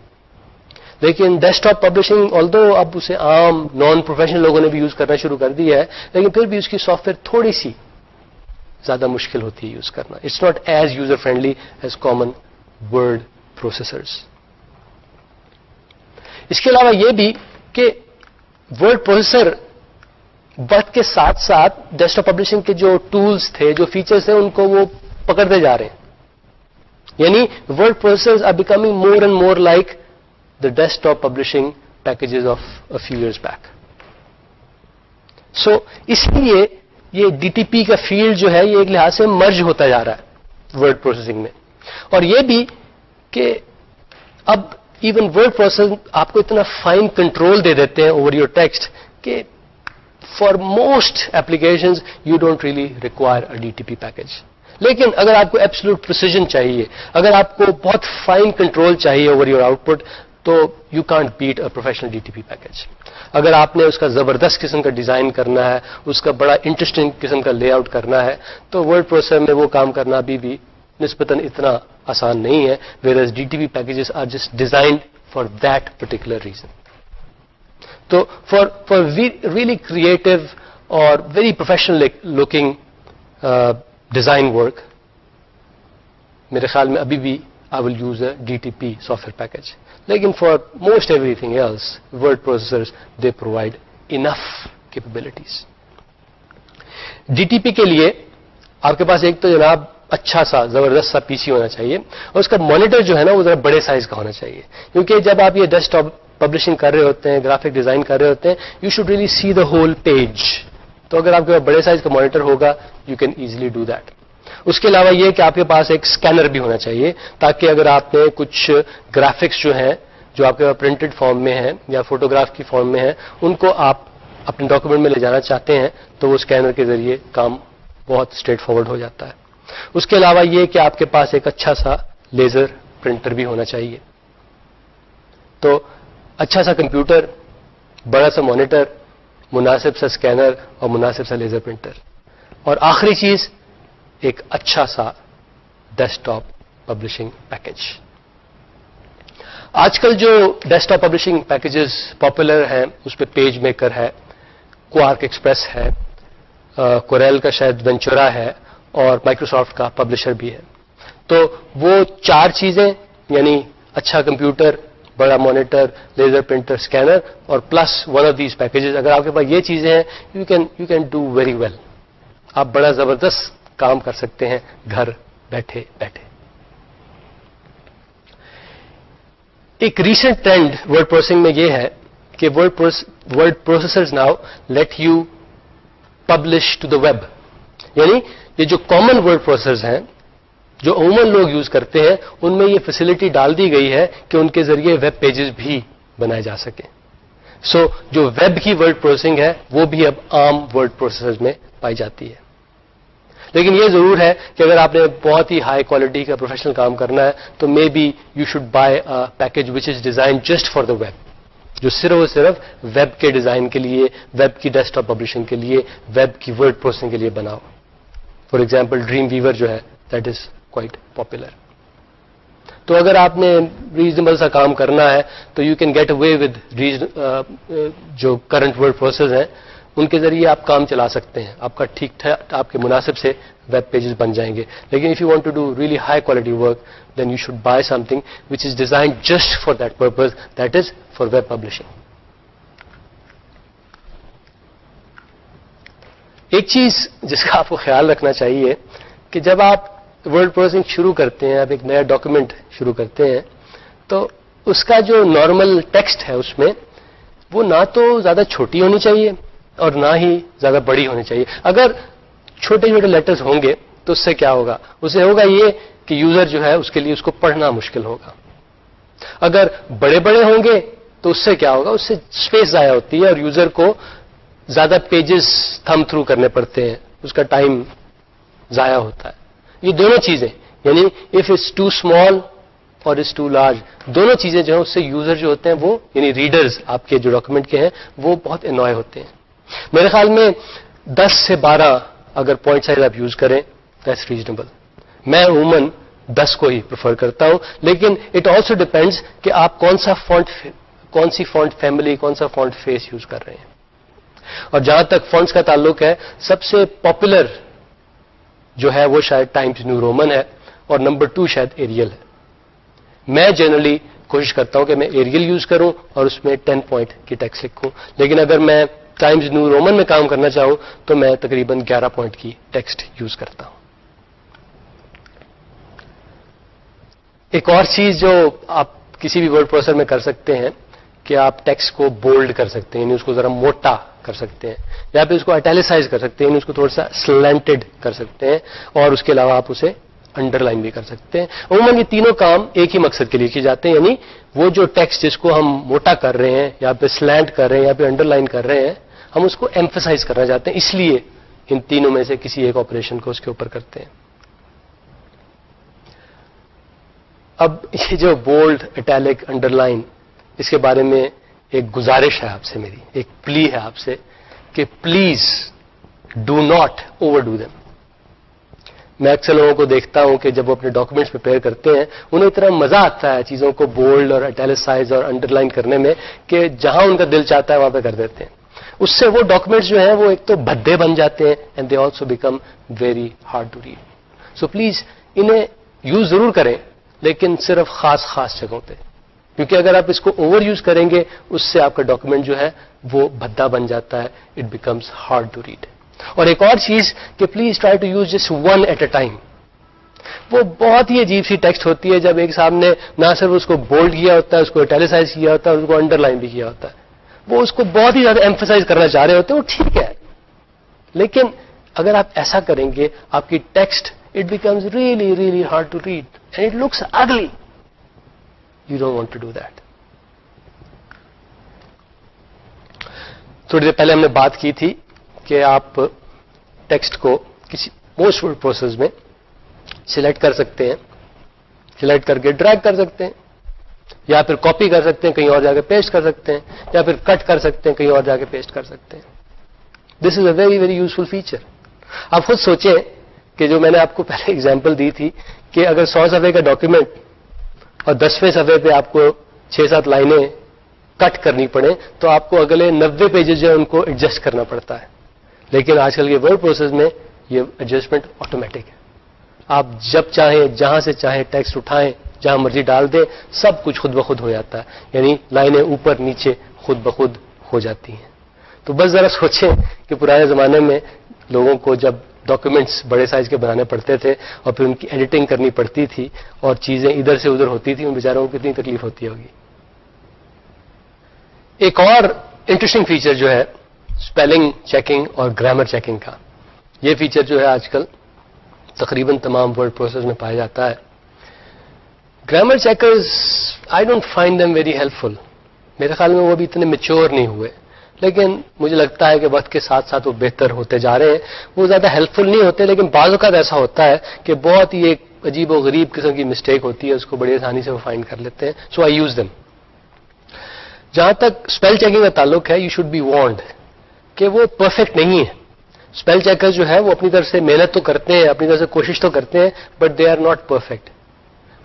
لیکن ڈیسک ٹاپ پبلشنگ آلدو اب اسے عام نان پروفیشنل لوگوں نے بھی یوز کرنا شروع کر دیا ہے لیکن پھر بھی اس کی سافٹ ویئر تھوڑی سی زیادہ مشکل ہوتی ہے یوز کرنا. It's not as user friendly as common word processors. اس کے علاوہ یہ بھی کہ ورڈ پروسیسر وقت کے ساتھ ساتھ ڈیسک ٹاپ پبلشنگ کے جو ٹولز تھے، جو فیچرز تھے، ان کو وہ پکڑتے جا رہے ہیں. یعنی word processors are becoming more and more like the desktop publishing packages of a few years back. سو اس لیے یہ ڈی ٹی پی کا فیلڈ جو ہے یہ ایک لحاظ سے مرج ہوتا جا رہا ہے ورڈ پروسیسنگ میں. اور یہ بھی کہ اب ایون ورڈ پروسیسنگ آپ کو اتنا فائن کنٹرول دے دیتے ہیں اوور یور ٹیکسٹ کہ for most applications you don't really require a D T P package. لیکن اگر آپ کو ایبسولوٹ پریسیجن چاہیے, اگر آپ کو بہت فائن کنٹرول چاہیے اوور یور آؤٹ پٹ, تو you can't beat a professional D T P package. اگر آپ نے اس کا زبردست قسم کا ڈیزائن کرنا ہے, اس کا بڑا انٹرسٹنگ قسم کا لے آؤٹ کرنا ہے, تو ورڈ پروسیسر میں وہ کام کرنا ابھی بھی نسبتاً اتنا آسان نہیں ہے. Where D T P packages are just designed for that particular reason. تو فار ریئلی کریٹو اور very professional looking design work, میرے خیال میں ابھی بھی I will use a D T P software package. لیکن for most everything else word processors they provide enough capabilities. D T P کے لیے آپ کے پاس ایک تو جناب اچھا سا زبردست سا پی سی ہونا چاہیے, اور اس کا مانیٹر جو ہے نا وہ ذرا بڑے سائز کا ہونا چاہیے, کیونکہ جب آپ یہ ڈیسک ٹاپ پبلشنگ کر رہے ہوتے ہیں, گرافک ڈیزائن کر رہے ہوتے ہیں, you should really see the whole page. تو اگر آپ کے پاس بڑے سائز کا مانیٹر ہوگا you can easily do that. اس کے علاوہ یہ کہ آپ کے پاس ایک اسکینر بھی ہونا چاہیے, تاکہ اگر آپ نے کچھ گرافکس جو ہیں جو آپ کے پاس پرنٹڈ فارم میں ہیں یا فوٹوگراف کی فارم میں ہیں, ان کو آپ اپنے ڈاکومنٹ میں لے جانا چاہتے ہیں تو وہ اسکینر کے ذریعے کام بہت اسٹریٹ فارورڈ ہو جاتا ہے. اس کے علاوہ یہ کہ آپ کے پاس ایک اچھا سا لیزر پرنٹر بھی ہونا چاہیے. تو اچھا سا کمپیوٹر, بڑا سا مانیٹر, مناسب سا اسکینر اور مناسب سا لیزر پرنٹر, اور آخری چیز ایک اچھا سا ڈیسک ٹاپ پبلشنگ پیکج. آج کل جو desktop publishing packages popular ہیں اس پہ پیج میکر ہے, کوارک ایکسپریس ہے, کوریل کا شاید وینچورا ہے, اور مائکروسافٹ کا پبلشر بھی ہے. تو وہ چار چیزیں یعنی اچھا کمپیوٹر, بڑا مانیٹر, لیزر پرنٹر, اسکینر, اور plus one of these packages, اگر آپ کے پاس یہ چیزیں ہیں you can do very well. آپ بڑا زبردست کام کر سکتے ہیں گھر بیٹھے بیٹھے. ایک ریسنٹ ٹرینڈ ورڈ پروسیسنگ میں یہ ہے کہ word processors now let you publish to the web. یعنی یہ جو کامن ورڈ پروسیسرز ہیں جو عموماً لوگ یوز کرتے ہیں, ان میں یہ فیسلٹی ڈال دی گئی ہے کہ ان کے ذریعے ویب پیجز بھی بنائے جا سکیں. سو جو ویب کی ورڈ پروسیسنگ ہے وہ بھی اب عام ورڈ پروسیسرز میں پائی جاتی ہے. لیکن یہ ضرور ہے کہ اگر آپ نے بہت ہی ہائی کوالٹی کا پروفیشنل کام کرنا ہے تو maybe you should buy package which is design just for the web, جو صرف اور صرف ویب کے ڈیزائن کے لیے, ویب کی ڈیسک ٹاپ پبلشنگ کے لیے, ویب کی ورڈ پروسیسنگ کے لیے بناؤ. فار ایگزامپل ڈریم ویور جو ہے دیٹ از کوائٹ پاپولر. تو اگر آپ نے ریزنیبل سا کام کرنا ہے تو you can get away with جو کرنٹ ورڈ پروسیس ہیں ان کے ذریعے آپ کام چلا سکتے ہیں. آپ کا ٹھیک ٹھاک آپ کے مناسب سے ویب پیجز بن جائیں گے. لیکن if you want to do really high quality work then you should buy something which is designed just for that purpose, that is for web publishing. ایک چیز جس کا آپ کو خیال رکھنا چاہیے کہ جب آپ ورڈ پروسیسنگ شروع کرتے ہیں, آپ ایک نیا ڈاکومنٹ شروع کرتے ہیں, تو اس کا جو نارمل ٹیکسٹ ہے اس میں وہ نہ تو زیادہ چھوٹی ہونی چاہیے اور نہ ہی زیادہ بڑی ہونی چاہیے. اگر چھوٹے چھوٹے لیٹرز ہوں گے تو اس سے کیا ہوگا, اس سے ہوگا یہ کہ یوزر جو ہے اس کے لیے اس کو پڑھنا مشکل ہوگا. اگر بڑے بڑے ہوں گے تو اس سے کیا ہوگا, اس سے اسپیس ضائع ہوتی ہے اور یوزر کو زیادہ پیجز تھم تھرو کرنے پڑتے ہیں, اس کا ٹائم ضائع ہوتا ہے. یہ دونوں چیزیں یعنی اف اٹس ٹو اسمال اور اٹس ٹو لارج, دونوں چیزیں جو ہیں اس سے یوزر جو ہوتے ہیں وہ یعنی ریڈرز آپ کے جو ڈاکومنٹ کے ہیں وہ بہت انوائے ہوتے ہیں. میرے خیال میں 10 سے 12 اگر پوائنٹ سائز آپ یوز کریں دیٹس ریزنیبل. میں عموماً 10 کو ہی پریفر کرتا ہوں, لیکن اٹ آلسو ڈیپینڈس کہ آپ کون سی فونٹ فیملی, کون سا فونٹ فیس یوز کر رہے ہیں. اور جہاں تک فونٹس کا تعلق ہے, سب سے پاپولر جو ہے وہ شاید ٹائمز نیو رومن ہے اور نمبر 2 شاید ایریل ہے. میں جنرلی کوشش کرتا ہوں کہ میں ایریل یوز کروں اور اس میں 10 پوائنٹ کی ٹیکسٹ لکھوں, لیکن اگر میں ٹائمز نیو رومن میں کام کرنا چاہوں تو میں تقریباً 11 پوائنٹ کی ٹیکسٹ یوز کرتا ہوں. ایک اور چیز جو آپ کسی بھی ورڈ پروسیسر میں کر سکتے ہیں کہ آپ ٹیکسٹ کو بولڈ کر سکتے ہیں، یعنی اس کو ذرا موٹا کر سکتے ہیں، یا پھر اس کو اٹیلیسائز کر سکتے ہیں، یعنی اس کو تھوڑا سا سلینٹڈ کر سکتے ہیں، اور اس کے علاوہ آپ اسے انڈر لائن بھی کر سکتے ہیں. عموماً یہ تینوں کام ایک ہی مقصد کے لیے کیے جاتے ہیں، یعنی وہ جو ٹیکسٹ جس کو ہم موٹا کر رہے ہیں یا پھر سلینٹ کر رہے ہیں یا پھر انڈر لائن کر رہے ہیں، ہم اس کو ایمفسائز کرنا چاہتے ہیں، اس لیے ان تینوں میں سے کسی ایک آپریشن کو اس کے اوپر کرتے ہیں. اب یہ جو بولڈ، اٹیلک، انڈر لائن، اس کے بارے میں ایک گزارش ہے آپ سے، میری ایک پلی ہے آپ سے کہ please do not over do them. میں اکثر لوگوں کو دیکھتا ہوں کہ جب وہ اپنے ڈاکومنٹس پریپیئر کرتے ہیں انہیں اتنا مزہ آتا ہے چیزوں کو بولڈ اور اٹیلیسائز اور انڈر لائن کرنے میں کہ جہاں ان کا دل چاہتا ہے وہاں پہ کر دیتے ہیں. اس سے وہ ڈاکومنٹس جو ہیں وہ ایک تو بھدے بن جاتے ہیں and they also become very hard to read. So please انہیں یوز ضرور کریں لیکن صرف خاص جگہوں پہ، کیونکہ اگر آپ اس کو اوور یوز کریں گے اس سے آپ کا ڈاکومنٹ جو ہے وہ بھدا بن جاتا ہے، it becomes hard to read. اور ایک اور چیز کہ please try to use just one at a time. وہ بہت ہی عجیب سی ٹیکسٹ ہوتی ہے جب ایک صاحب نے نہ صرف اس کو بولڈ کیا ہوتا ہے، اس کو اٹیلیسائز کیا ہوتا ہے، اس کو انڈر لائن بھی کیا ہوتا ہے. وہ اس کو بہت ہی زیادہ ایمفسائز کرنا چاہ رہے ہوتے ہیں، وہ ٹھیک ہے، لیکن اگر آپ ایسا کریں گے آپ کی text it becomes really really hard to read and it looks ugly. You don't want to do that. تھوڑی دیر پہلے ہم نے بات کی تھی کہ آپ ٹیکسٹ کو کسی موسٹ ورڈ پروسیس میں سلیکٹ کر سکتے ہیں، سلیکٹ کر کے ڈریگ کر سکتے ہیں، یا پھر کاپی کر سکتے ہیں کہیں اور جا کے پیسٹ کر سکتے ہیں، یا پھر کٹ کر سکتے ہیں کہیں اور جا کے پیسٹ کر سکتے ہیں. This is a very very useful feature. آپ خود سوچیں کہ جو میں نے آپ کو پہلے اگزامپل دی تھی کہ اگر 100 صفحے کا ڈاکیومنٹ اور 10ویں صفحے پہ آپ کو 6-7 لائنیں کٹ کرنی پڑے تو آپ کو اگلے 90 پیجز جو ہے ان کو ایڈجسٹ کرنا پڑتا ہے. لیکن آج کل کے ورڈ پروسیس میں یہ ایڈجسٹمنٹ آٹومیٹک ہے. آپ جب چاہیں جہاں سے چاہیں ٹیکسٹ اٹھائیں، جہاں مرضی ڈال دیں، سب کچھ خود بخود ہو جاتا ہے، یعنی لائنیں اوپر نیچے خود بخود ہو جاتی ہیں. تو بس ذرا سوچیں کہ پرانے زمانے میں لوگوں کو جب ڈاکیومنٹس بڑے سائز کے بنانے پڑتے تھے اور پھر ان کی ایڈیٹنگ کرنی پڑتی تھی اور چیزیں ادھر سے ادھر ہوتی تھیں، ان بیچاروں کو کتنی تکلیف ہوتی ہوگی. ایک اور انٹرسٹنگ فیچر جو ہے اسپیلنگ چیکنگ اور گرامر چیکنگ کا، یہ فیچر جو ہے آج کل تقریباً تمام ورڈ پروسیس میں پایا جاتا ہے. Grammar checkers I don't find them very helpful. میرے خیال میں وہ بھی اتنے میچور نہیں ہوئے، لیکن مجھے لگتا ہے کہ وقت کے ساتھ ساتھ وہ بہتر ہوتے جا رہے ہیں. وہ زیادہ ہیلپ فل نہیں ہوتے، لیکن بعض اوقات ایسا ہوتا ہے کہ بہت ہی ایک عجیب و غریب قسم کی مسٹیک ہوتی ہے، اس کو بڑی آسانی سے وہ فائنڈ کر لیتے ہیں. سو آئی یوز دم. جہاں تک اسپیل چیکنگ کا تعلق ہے، یو شوڈ بی وارنڈ کہ وہ پرفیکٹ نہیں ہے. اسپیل چیکر جو ہے وہ اپنی طرف سے محنت تو کرتے ہیں، اپنی طرف سے کوشش تو کرتے ہیں، but they are not perfect.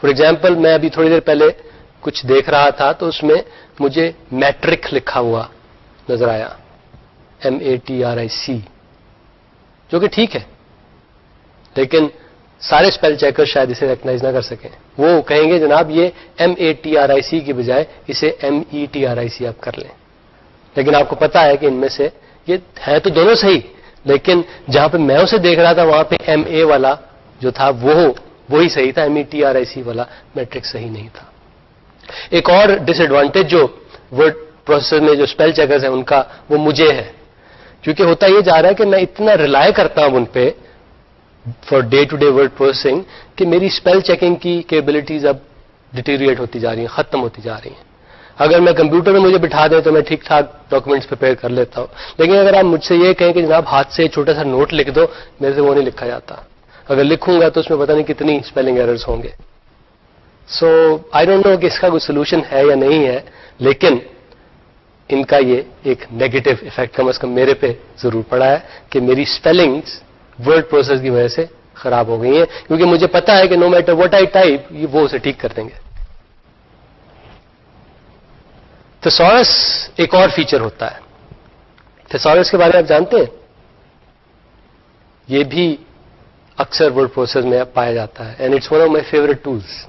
For example میں ابھی تھوڑی دیر پہلے کچھ دیکھ رہا تھا تو اس میں مجھے میٹرک لکھا ہوا نظر آیا، MATRIC، جو کہ ٹھیک ہے، لیکن سارے اسپیل چیکر شاید اسے ریکگنائز نہ کر سکیں. وہ کہیں گے جناب یہ MATRIC کی بجائے اسے METRIC آپ کر لیں. لیکن آپ کو پتا ہے کہ ان میں سے یہ ہے تو دونوں صحیح، لیکن جہاں پہ میں اسے دیکھ رہا تھا وہاں پہ MA والا جو تھا وہی صحیح تھا، METRIC والا میٹرک صحیح نہیں تھا. ایک اور ڈس ایڈوانٹیج جو ورڈ پروسیسر میں جو اسپیل چیکرز ہیں ان کا، وہ مجھے ہے، کیونکہ ہوتا یہ جا رہا ہے کہ میں اتنا ریلائی کرتا ہوں ان پہ for day to day word processing کہ میری اسپیل چیکنگ کی کیپبلٹیز اب ڈیٹیریٹ ہوتی جا رہی ہیں، ختم ہوتی جا رہی ہیں. اگر میں کمپیوٹر میں مجھے بٹھا دیں تو میں ٹھیک ٹھاک ڈاکومنٹس پریپیئر کر لیتا ہوں، لیکن اگر آپ مجھ سے یہ کہیں کہ جناب ہاتھ سے چھوٹا سا نوٹ لکھ دو، میرے سے وہ نہیں لکھا جاتا. اگر لکھوں گا تو اس میں پتہ نہیں کتنی اسپیلنگ ایررز ہوں گے. سو آئی ڈونٹ نو کہ اس کا کوئی سولوشن ہے یا نہیں ہے، لیکن ان کا یہ ایک نیگیٹو افیکٹ کم از کم میرے پہ ضرور پڑا ہے کہ میری اسپیلنگز ورڈ پروسیس کی وجہ سے خراب ہو گئی ہیں، کیونکہ مجھے پتا ہے کہ no matter what I type وہ اسے ٹھیک کر دیں گے. تھیسورس ایک اور فیچر ہوتا ہے. تھیسورس کے بارے میں آپ جانتے ہیں؟ یہ بھی اکثر ورڈ پروسیس میں پایا جاتا ہے and it's one of my favourite tools.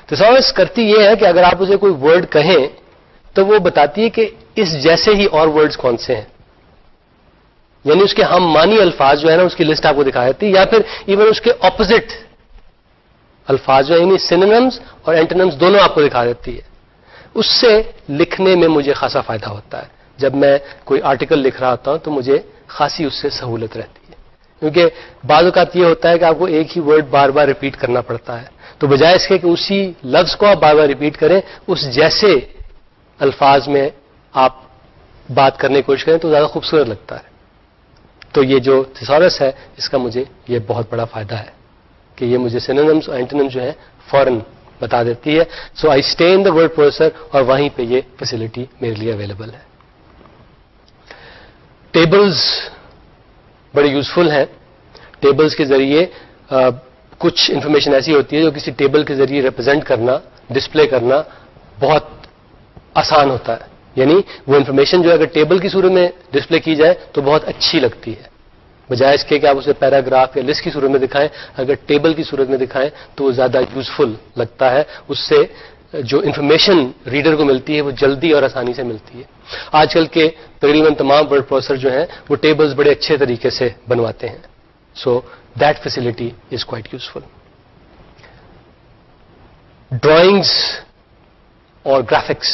Thesaurus کرتی یہ ہے کہ اگر آپ اسے کوئی ورڈ کہیں تو وہ بتاتی ہے کہ اس جیسے ہی اور ورڈز کون سے ہیں، یعنی اس کے ہم مانی الفاظ جو ہے نا اس کی لسٹ آپ کو دکھا دیتی ہے، یا پھر ایون اس کے اپوزٹ الفاظ جو ہے یعنی سینونیمز اور اینٹونیمز دونوں آپ کو دکھا دیتی ہے. اس سے لکھنے میں مجھے خاصا فائدہ ہوتا ہے. جب میں کوئی آرٹیکل لکھ رہا ہوتا ہوں تو مجھے خاصی اس سے سہولت رہتی ہے, کیونکہ بعض اوقات یہ ہوتا ہے کہ آپ کو ایک ہی ورڈ بار بار ریپیٹ کرنا پڑتا ہے. تو بجائے اس کے کہ اسی لفظ کو آپ بار بار ریپیٹ کریں, اس جیسے الفاظ میں آپ بات کرنے کی کوشش کریں تو زیادہ خوبصورت لگتا ہے. تو یہ جو تھیسورس ہے اس کا مجھے یہ بہت بڑا فائدہ ہے کہ یہ مجھے سینونیمز اور اینٹونیمز جو ہیں فوراً بتا دیتی ہے. So I stay in the word processor, اور وہیں پہ یہ فیسلٹی میرے لیے اویلیبل ہے. ٹیبلز بڑے یوزفل ہیں. ٹیبلز کے ذریعے کچھ انفارمیشن ایسی ہوتی ہے جو کسی ٹیبل کے ذریعے ریپرزینٹ کرنا, ڈسپلے کرنا بہت آسان ہوتا ہے. یعنی وہ انفارمیشن جو ہے اگر ٹیبل کی صورت میں ڈسپلے کی جائے تو بہت اچھی لگتی ہے, بجائے اس کے کہ آپ اسے پیراگراف یا لسٹ کی صورت میں دکھائیں. اگر ٹیبل کی صورت میں دکھائیں تو وہ زیادہ یوزفل لگتا ہے. اس سے جو انفارمیشن ریڈر کو ملتی ہے وہ جلدی اور آسانی سے ملتی ہے. آج کل کے تقریباً تمام ورڈ پروسیسر جو ہیں وہ ٹیبلز بڑے اچھے طریقے سے بنواتے ہیں. So that facility is quite useful. Drawings اور گرافکس,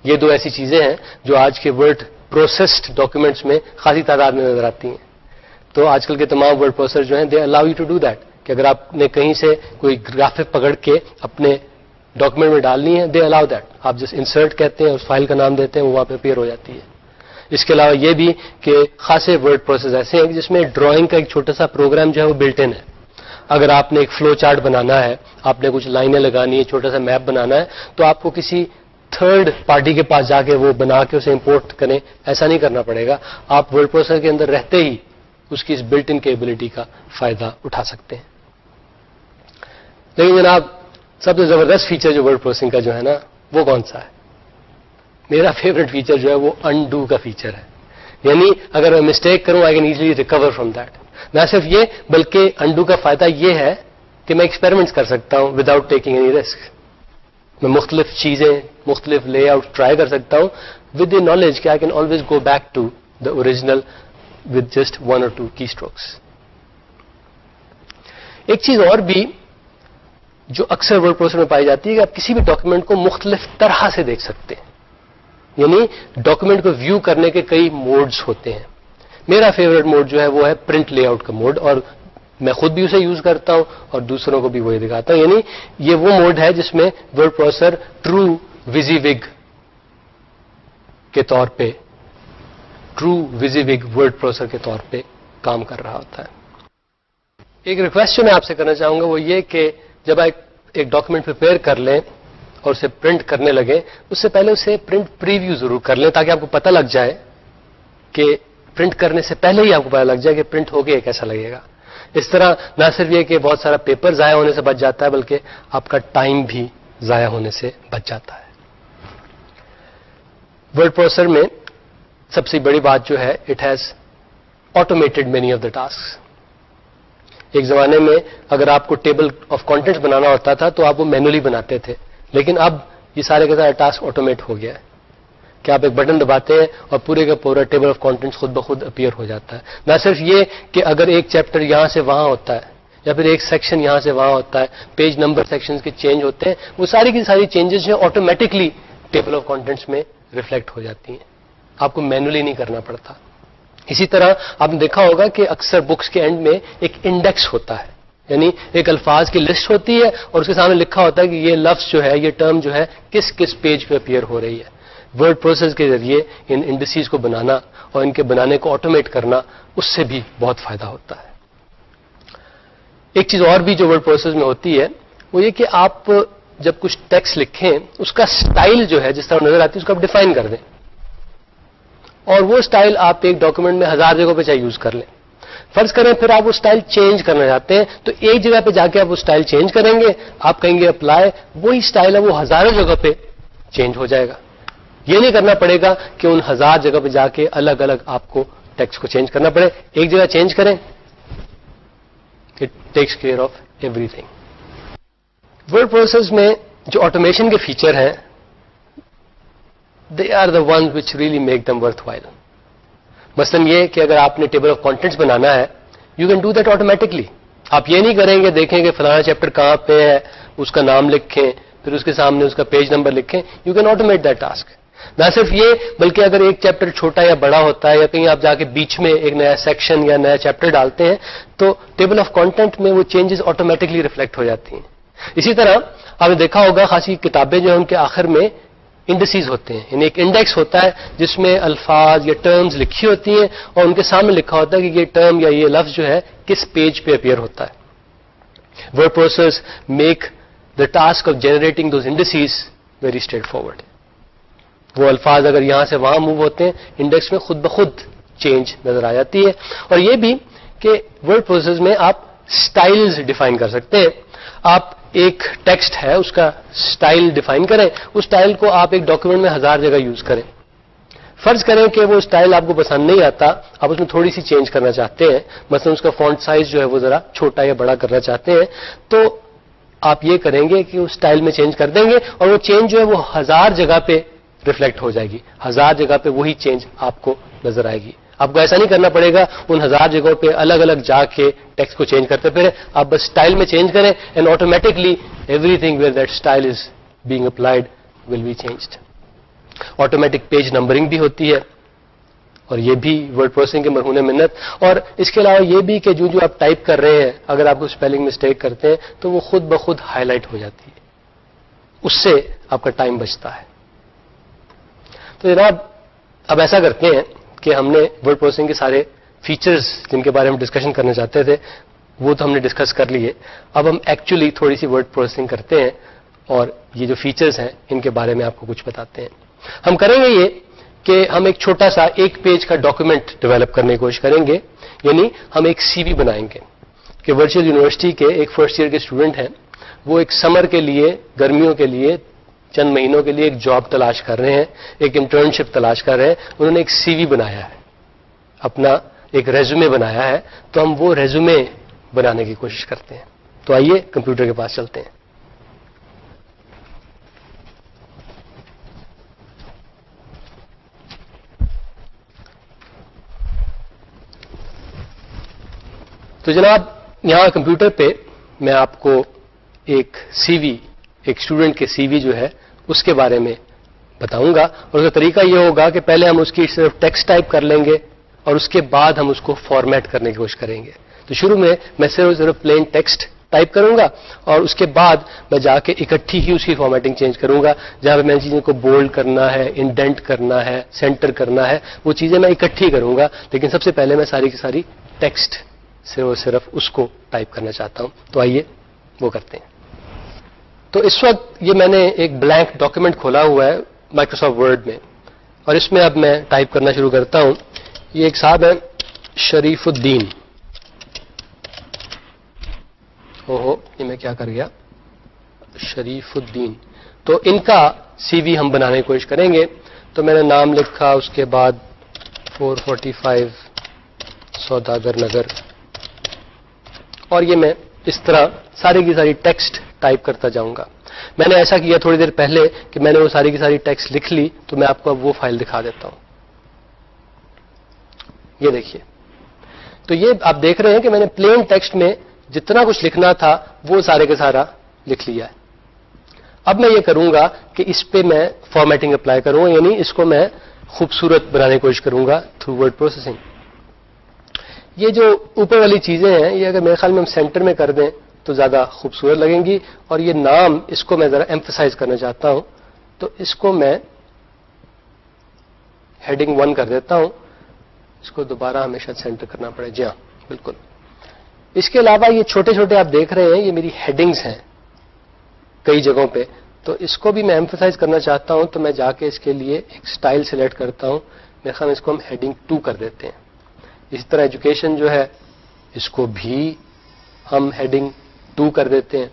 یہ دو ایسی چیزیں ہیں جو آج کے ورڈ پروسیسڈ ڈاکیومنٹس میں خاصی تعداد میں نظر آتی ہیں. تو آج کل کے تمام ورڈ پروسیسر جو ہیں they allow you to do that, کہ اگر آپ نے کہیں سے کوئی گرافک پکڑ کے اپنے ڈاکیومنٹ میں ڈالنی ہے, دے الاؤ دیٹ. آپ جس انسرٹ کہتے ہیں اس فائل کا نام دیتے ہیں, وہ وہاں پہ اپیئر ہو جاتی ہے. اس کے علاوہ یہ بھی کہ خاصے ورڈ پروسیس ایسے ہیں جس میں ڈرائنگ کا ایک چھوٹا سا پروگرام جو ہے وہ بلٹ ان ہے. اگر آپ نے ایک فلو چارٹ بنانا ہے, آپ نے کچھ لائنیں لگانی ہے, چھوٹا سا میپ بنانا ہے, تو آپ کو کسی تھرڈ پارٹی کے پاس جا کے وہ بنا کے اسے امپورٹ کریں, ایسا نہیں کرنا پڑے گا. آپ ورڈ پروسیسر کے اندر رہتے ہی اس کی اس بلٹ ان کیپبلٹی کا فائدہ اٹھا سکتے ہیں. لیکن جناب سب سے زبردست فیچر جو ورڈ پروسیسنگ کا جو ہے نا وہ کون سا ہے؟ میرا فیوریٹ فیچر جو ہے وہ انڈو کا فیچر ہے. یعنی اگر میں مسٹیک کروں I can easily recover from that. نہ صرف یہ بلکہ انڈو کا فائدہ یہ ہے کہ میں ایکسپیریمنٹس کر سکتا ہوں وداؤٹ ٹیکنگ اینی رسک. میں مختلف چیزیں, مختلف لے آؤٹ ٹرائی کر سکتا ہوں ود دی نالج کہ I can always go back to the original with just 1 or 2 کی اسٹروکس. ایک چیز اور بھی جو اکثر ورڈ پروسیسر میں پائی جاتی ہے کہ آپ کسی بھی ڈاکیومنٹ کو مختلف طرح سے دیکھ سکتے ہیں. یعنی ڈاکیومنٹ کو ویو کرنے کے کئی موڈز ہوتے ہیں. میرا فیوریٹ موڈ جو ہے وہ ہے پرنٹ لے آؤٹ کا موڈ, اور میں خود بھی اسے یوز کرتا ہوں اور دوسروں کو بھی وہی دکھاتا ہوں. یعنی یہ وہ موڈ ہے جس میں ورڈ پروسیسر ٹرو ویزی وگ کے طور پہ, ٹرو ویزی وگ ورڈ پروسیسر کے طور پہ کام کر رہا ہوتا ہے. ایک ریکویسٹ جو میں آپ سے کرنا چاہوں گا وہ یہ کہ جب آپ ایک ڈاکیومنٹ پریپیئر کر لیں اور اسے پرنٹ کرنے لگیں, اس سے پہلے اسے پرنٹ پریویو ضرور کر لیں تاکہ آپ کو پتہ لگ جائے کہ پرنٹ کرنے سے پہلے ہی آپ کو پتہ لگ جائے کہ پرنٹ ہو کے کیسا لگے گا. اس طرح نہ صرف یہ کہ بہت سارا پیپر ضائع ہونے سے بچ جاتا ہے بلکہ آپ کا ٹائم بھی ضائع ہونے سے بچ جاتا ہے. ورڈ پروسیسر میں سب سے بڑی بات جو ہے it has automated many of the task. ایک زمانے میں اگر آپ کو ٹیبل آف کانٹینٹس بنانا ہوتا تھا تو آپ وہ مینولی بناتے تھے, لیکن اب یہ سارے کا سارا ٹاسک آٹومیٹ ہو گیا ہے کہ آپ ایک بٹن دباتے ہیں اور پورے کا پورا ٹیبل آف کانٹینٹس خود بخود اپیئر ہو جاتا ہے. نہ صرف یہ کہ اگر ایک چیپٹر یہاں سے وہاں ہوتا ہے یا پھر ایک سیکشن یہاں سے وہاں ہوتا ہے, پیج نمبر سیکشنز کے چینج ہوتے ہیں, وہ ساری کی ساری چینجز جو آٹومیٹکلی ٹیبل آف کانٹینٹس میں ریفلیکٹ ہو جاتی ہیں, آپ کو مینولی نہیں کرنا پڑتا. اسی طرح آپ نے دیکھا ہوگا کہ اکثر بکس کے اینڈ میں ایک انڈیکس ہوتا ہے, یعنی ایک الفاظ کی لسٹ ہوتی ہے اور اس کے سامنے لکھا ہوتا ہے کہ یہ لفظ جو ہے, یہ ٹرم جو ہے کس کس پیج پہ اپیئر ہو رہی ہے. ورڈ پروسیس کے ذریعے ان انڈیسیز کو بنانا اور ان کے بنانے کو آٹومیٹ کرنا, اس سے بھی بہت فائدہ ہوتا ہے. ایک چیز اور بھی جو ورڈ پروسیس میں ہوتی ہے وہ یہ کہ آپ جب کچھ ٹیکسٹ لکھیں اس کا سٹائل جو ہے جس طرح نظر آتی ہے اس کو آپ ڈیفائن کر دیں, اور وہ سٹائل آپ ایک ڈاکیومنٹ میں 1000 جگہوں پہ چاہے یوز کر لیں. فرض کریں پھر آپ وہ سٹائل چینج کرنا چاہتے ہیں تو ایک جگہ پہ جا کے آپ وہ سٹائل چینج کریں گے, آپ کہیں گے اپلائی, وہی سٹائل ہے وہ ہزاروں جگہ پہ چینج ہو جائے گا. یہ نہیں کرنا پڑے گا کہ ان 1000 جگہ پہ جا کے الگ الگ آپ کو ٹیکسٹ کو چینج کرنا پڑے, ایک جگہ چینج کریں, it takes care of every thing. Word process میں جو آٹومیشن کے فیچر ہیں they are the ones which really make them worthwhile. مثلاً یہ کہ اگر آپ نے ٹیبل آف کانٹینٹس بنانا ہے, you can do that automatically. آپ یہ نہیں کریں گے دیکھیں کہ فلانا چیپٹر کہاں پہ ہے, اس کا نام لکھیں, پھر اس کے سامنے اس کا پیج نمبر لکھیں. You can automate that task. نہ صرف یہ بلکہ اگر ایک چیپٹر چھوٹا یا بڑا ہوتا ہے یا کہیں آپ جا کے بیچ میں ایک نیا سیکشن یا نیا چیپٹر ڈالتے ہیں تو ٹیبل آف کانٹینٹ میں وہ چینجز آٹومیٹکلی ریفلیکٹ ہو جاتی ہیں. اسی طرح آپ نے دیکھا ہوگا خاصی کتابیں جو ہیں ان کے آخر میں انڈیسیز ہوتے ہیں, یعنی ایک انڈیکس ہوتا ہے جس میں الفاظ یا ٹرمز لکھی ہوتی ہیں اور ان کے سامنے لکھا ہوتا ہے کہ یہ ٹرم یا یہ لفظ جو ہے کس پیج پہ اپیئر ہوتا ہے. Word process make the task of generating those indices very straight forward. وہ الفاظ اگر یہاں سے وہاں موو ہوتے ہیں انڈیکس میں خود بخود چینج نظر آ جاتی ہے. اور یہ بھی کہ ورڈ پروسیس میں آپ سٹائلز ڈیفائن کر سکتے ہیں. آپ ایک ٹیکسٹ ہے اس کا سٹائل ڈیفائن کریں, اس سٹائل کو آپ ایک ڈاکیومنٹ میں 1000 جگہ یوز کریں. فرض کریں کہ وہ سٹائل آپ کو پسند نہیں آتا, آپ اس میں تھوڑی سی چینج کرنا چاہتے ہیں, مثلا اس کا فونٹ سائز جو ہے وہ ذرا چھوٹا یا بڑا کرنا چاہتے ہیں, تو آپ یہ کریں گے کہ اس سٹائل میں چینج کر دیں گے اور وہ چینج جو ہے وہ 1000 جگہ پہ ریفلیکٹ ہو جائے گی. 1000 جگہ پہ وہی چینج آپ کو نظر آئے گی. آپ کو ایسا نہیں کرنا پڑے گا ان 1000 جگہوں پہ الگ الگ جا کے ٹیکسٹ کو چینج کرتے پھر. آپ بس سٹائل میں چینج کریں and automatically everything where that style is being applied will be changed. Automatic page numbering بھی ہوتی ہے اور یہ بھی ورڈ پروسیسنگ کے مرہون منت. اور اس کے علاوہ یہ بھی کہ جو آپ ٹائپ کر رہے ہیں اگر آپ کو اسپیلنگ مسٹیک کرتے ہیں تو وہ خود بخود ہائی لائٹ ہو جاتی ہے, اس سے آپ کا ٹائم بچتا ہے. تو جناب اب ایسا کرتے ہیں کہ ہم نے ورڈ پروسیسنگ کے سارے فیچرز جن کے بارے میں ڈسکشن کرنا چاہتے تھے وہ تو ہم نے ڈسکس کر لیے. اب ہم ایکچولی تھوڑی سی ورڈ پروسیسنگ کرتے ہیں اور یہ جو فیچرز ہیں ان کے بارے میں آپ کو کچھ بتاتے ہیں. ہم کریں گے یہ کہ ہم ایک چھوٹا سا ایک پیج کا ڈاکیومنٹ ڈیولپ کرنے کی کوشش کریں گے. یعنی ہم ایک سی وی بنائیں گے کہ ورچوئل یونیورسٹی کے ایک فرسٹ ایئر کے اسٹوڈنٹ ہیں, وہ ایک سمر کے لیے, گرمیوں کے لیے چند مہینوں کے لیے ایک جاب تلاش کر رہے ہیں, ایک انٹرنشپ تلاش کر رہے ہیں. انہوں نے ایک سی وی بنایا ہے, اپنا ایک ریزیومے بنایا ہے, تو ہم وہ ریزیومے بنانے کی کوشش کرتے ہیں. تو آئیے کمپیوٹر کے پاس چلتے ہیں. تو جناب یہاں کمپیوٹر پہ میں آپ کو ایک سی وی, ایک اسٹوڈنٹ کے سی وی جو ہے اس کے بارے میں بتاؤں گا. اور اس کا طریقہ یہ ہوگا کہ پہلے ہم اس کی صرف ٹیکسٹ ٹائپ کر لیں گے اور اس کے بعد ہم اس کو فارمیٹ کرنے کی کوشش کریں گے. تو شروع میں صرف پلین ٹیکسٹ ٹائپ کروں گا اور اس کے بعد میں جا کے اکٹھی ہی اس کی فارمیٹنگ چینج کروں گا. جہاں پہ میں ان چیزوں کو بولڈ کرنا ہے, انڈینٹ کرنا ہے, سینٹر کرنا ہے, وہ چیزیں میں اکٹھی کروں گا. لیکن سب سے پہلے میں ساری کی ساری ٹیکسٹ صرف اس کو ٹائپ کرنا چاہتا ہوں. تو آئیے وہ کرتے ہیں. تو اس وقت یہ میں نے ایک بلینک ڈاکیومنٹ کھولا ہوا ہے مائکروسافٹ ورڈ میں اور اس میں اب میں ٹائپ کرنا شروع کرتا ہوں. یہ ایک صاحب ہے شریف الدین. یہ میں کیا کر گیا, شریف الدین. تو ان کا سی وی ہم بنانے کی کوشش کریں گے. تو میں نے نام لکھا, اس کے بعد 445 سوداگر نگر, اور یہ میں اس طرح ساری کی ساری ٹیکسٹ ٹائپ کرتا جاؤں گا. میں نے ایسا کیا تھوڑی دیر پہلے کہ میں نے وہ ساری کی ساری ٹیکسٹ لکھ لی, تو میں آپ کو اب وہ فائل دکھا دیتا ہوں. یہ دیکھیے, تو یہ آپ دیکھ رہے ہیں کہ میں نے پلین ٹیکسٹ میں جتنا کچھ لکھنا تھا وہ سارے کا سارا لکھ لیا ہے. اب میں یہ کروں گا کہ اس پہ میں فارمیٹنگ اپلائی کروں گا, یعنی اس کو میں خوبصورت بنانے کی کوشش کروں گا تھرو ورڈ پروسیسنگ. یہ جو اوپر والی چیزیں ہیں یہ اگر میرے خیال میں ہم سینٹر میں کر دیں تو زیادہ خوبصورت لگیں گی. اور یہ نام اس کو میں ذرا ایمفسائز کرنا چاہتا ہوں, تو اس کو میں ہیڈنگ 1 کر دیتا ہوں. اس کو دوبارہ ہمیشہ سینٹر کرنا پڑے. جی ہاں بالکل. اس کے علاوہ یہ چھوٹے چھوٹے آپ دیکھ رہے ہیں یہ میری ہیڈنگز ہیں کئی جگہوں پہ, تو اس کو بھی میں ایمفسائز کرنا چاہتا ہوں. تو میں جا کے اس کے لیے ایک سٹائل سلیکٹ کرتا ہوں. میرے خیال میں اس کو ہم ہیڈنگ 2 کر دیتے ہیں. اسی طرح ایجوکیشن جو ہے اس کو بھی ہم ہیڈنگ 2 کر دیتے ہیں.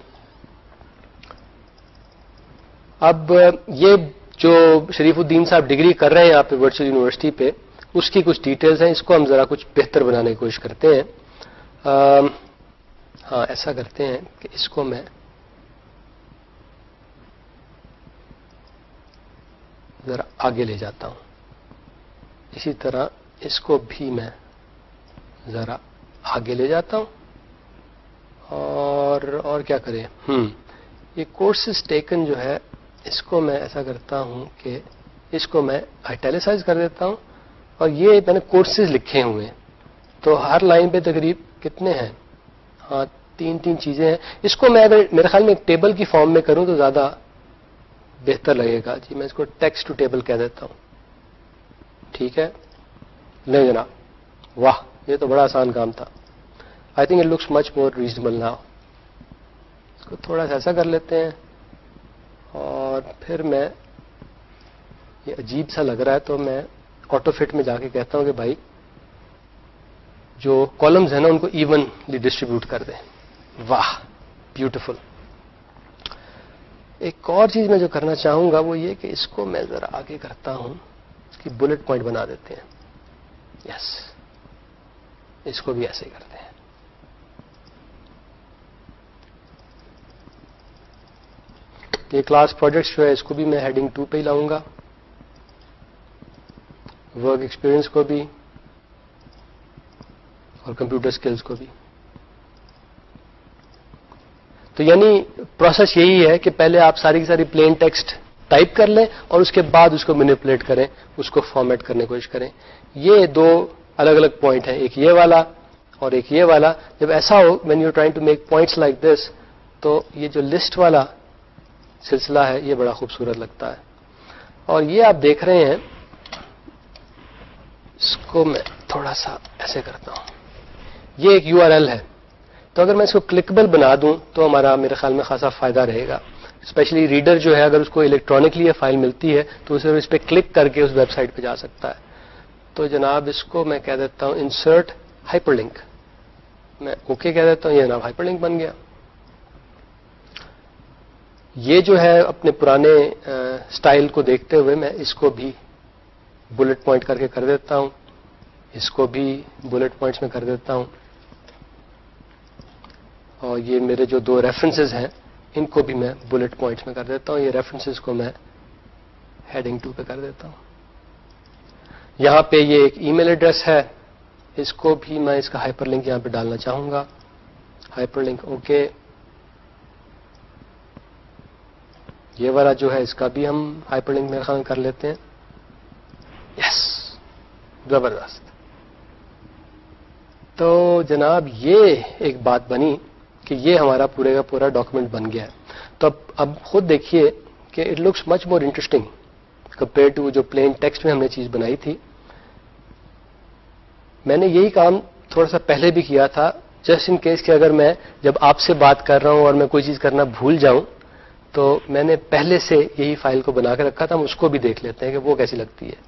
اب یہ جو شریف الدین صاحب ڈگری کر رہے ہیں یہاں پہ ورچوئل یونیورسٹی پہ, اس کی کچھ ڈیٹیلز ہیں. اس کو ہم ذرا کچھ بہتر بنانے کی کوشش کرتے ہیں. ہاں ایسا کرتے ہیں کہ اس کو میں ذرا آگے لے جاتا ہوں. اسی طرح اس کو بھی میں ذرا آگے لے جاتا ہوں. اور کیا کریں, یہ کورسز ٹیکن جو ہے اس کو میں ایسا کرتا ہوں کہ اس کو میں آئٹیلیسائز کر دیتا ہوں اور یہ میں نے کورسز لکھے ہوئے ہیں. تو ہر لائن پہ تقریب کتنے ہیں؟ ہاں 3 چیزیں ہیں. اس کو میں اگر میرے خیال میں ایک ٹیبل کی فارم میں کروں تو زیادہ بہتر لگے گا. جی میں اس کو ٹیکسٹ ٹو ٹیبل کہہ دیتا ہوں. ٹھیک ہے لیں جناب. واہ یہ تو بڑا آسان کام تھا. I think it looks much more reasonable now. اس کو تھوڑا سا ایسا کر لیتے ہیں اور پھر میں یہ عجیب سا لگ رہا ہے تو میں آٹو فٹ میں جا کے کہتا ہوں کہ بھائی جو کالمز ہیں نا ان کو ایونلی ڈسٹریبیوٹ کر دیں. واہ بیوٹیفل. ایک اور چیز میں جو کرنا چاہوں گا وہ یہ کہ اس کو میں ذرا آگے کرتا ہوں, اس کی بلٹ پوائنٹ بنا دیتے ہیں. یس اس کو بھی ایسے کرتے ہیں. یہ کلاس پروجیکٹس جو ہے اس کو بھی میں ہیڈنگ 2 پہ ہی لاؤں گا, ورک ایکسپیرئنس کو بھی اور کمپیوٹر سکلز کو بھی. تو یعنی پروسیس یہی ہے کہ پہلے آپ ساری کی ساری پلین ٹیکسٹ ٹائپ کر لیں اور اس کے بعد اس کو مینیپولیٹ کریں, اس کو فارمیٹ کرنے کی کوشش کریں. یہ 2 الگ الگ پوائنٹ ہیں, ایک یہ والا اور ایک یہ والا. جب ایسا ہو when you trying to make points like this, تو یہ جو لسٹ والا سلسلہ ہے یہ بڑا خوبصورت لگتا ہے. اور یہ آپ دیکھ رہے ہیں, اس کو میں تھوڑا سا ایسے کرتا ہوں. یہ ایک URL ہے, تو اگر میں اس کو کلکبل بنا دوں تو ہمارا میرے خیال میں خاصا فائدہ رہے گا. اسپیشلی ریڈر جو ہے اگر اس کو الیکٹرانکلی یہ فائل ملتی ہے تو اسے اس پہ کلک کر کے اس ویب سائٹ پہ جا سکتا ہے. تو جناب اس کو میں کہہ دیتا ہوں انسرٹ ہائپر لنک. میں اوکے کہہ دیتا ہوں, یہ جناب ہائپر لنک بن گیا. یہ جو ہے اپنے پرانے سٹائل کو دیکھتے ہوئے میں اس کو بھی بلٹ پوائنٹ کر کے کر دیتا ہوں, اس کو بھی بلٹ پوائنٹس میں کر دیتا ہوں. اور یہ میرے جو 2 ریفرنسز ہیں ان کو بھی میں بلٹ پوائنٹس میں کر دیتا ہوں. یہ ریفرنسز کو میں ہیڈنگ 2 پہ کر دیتا ہوں. یہاں پہ یہ ایک ای میل ایڈریس ہے, اس کو بھی میں اس کا ہائپر لنک یہاں پہ ڈالنا چاہوں گا. Hyper link okay. یہ والا جو ہے اس کا بھی ہم ہائپر لنک میرے خیال میں کر لیتے ہیں. یس زبردست. تو جناب یہ ایک بات بنی کہ یہ ہمارا پورے کا پورا ڈاکومنٹ بن گیا ہے. تو اب خود دیکھیے کہ it looks much more interesting compare to جو پلین ٹیکسٹ میں ہم نے چیز بنائی تھی. میں نے یہی کام تھوڑا سا پہلے بھی کیا تھا, جسٹ ان کیس کہ اگر میں جب آپ سے بات کر رہا ہوں اور میں کوئی چیز کرنا بھول جاؤں تو میں نے پہلے سے یہی فائل کو بنا کے رکھا تھا. ہم اس کو بھی دیکھ لیتے ہیں کہ وہ کیسی لگتی ہے.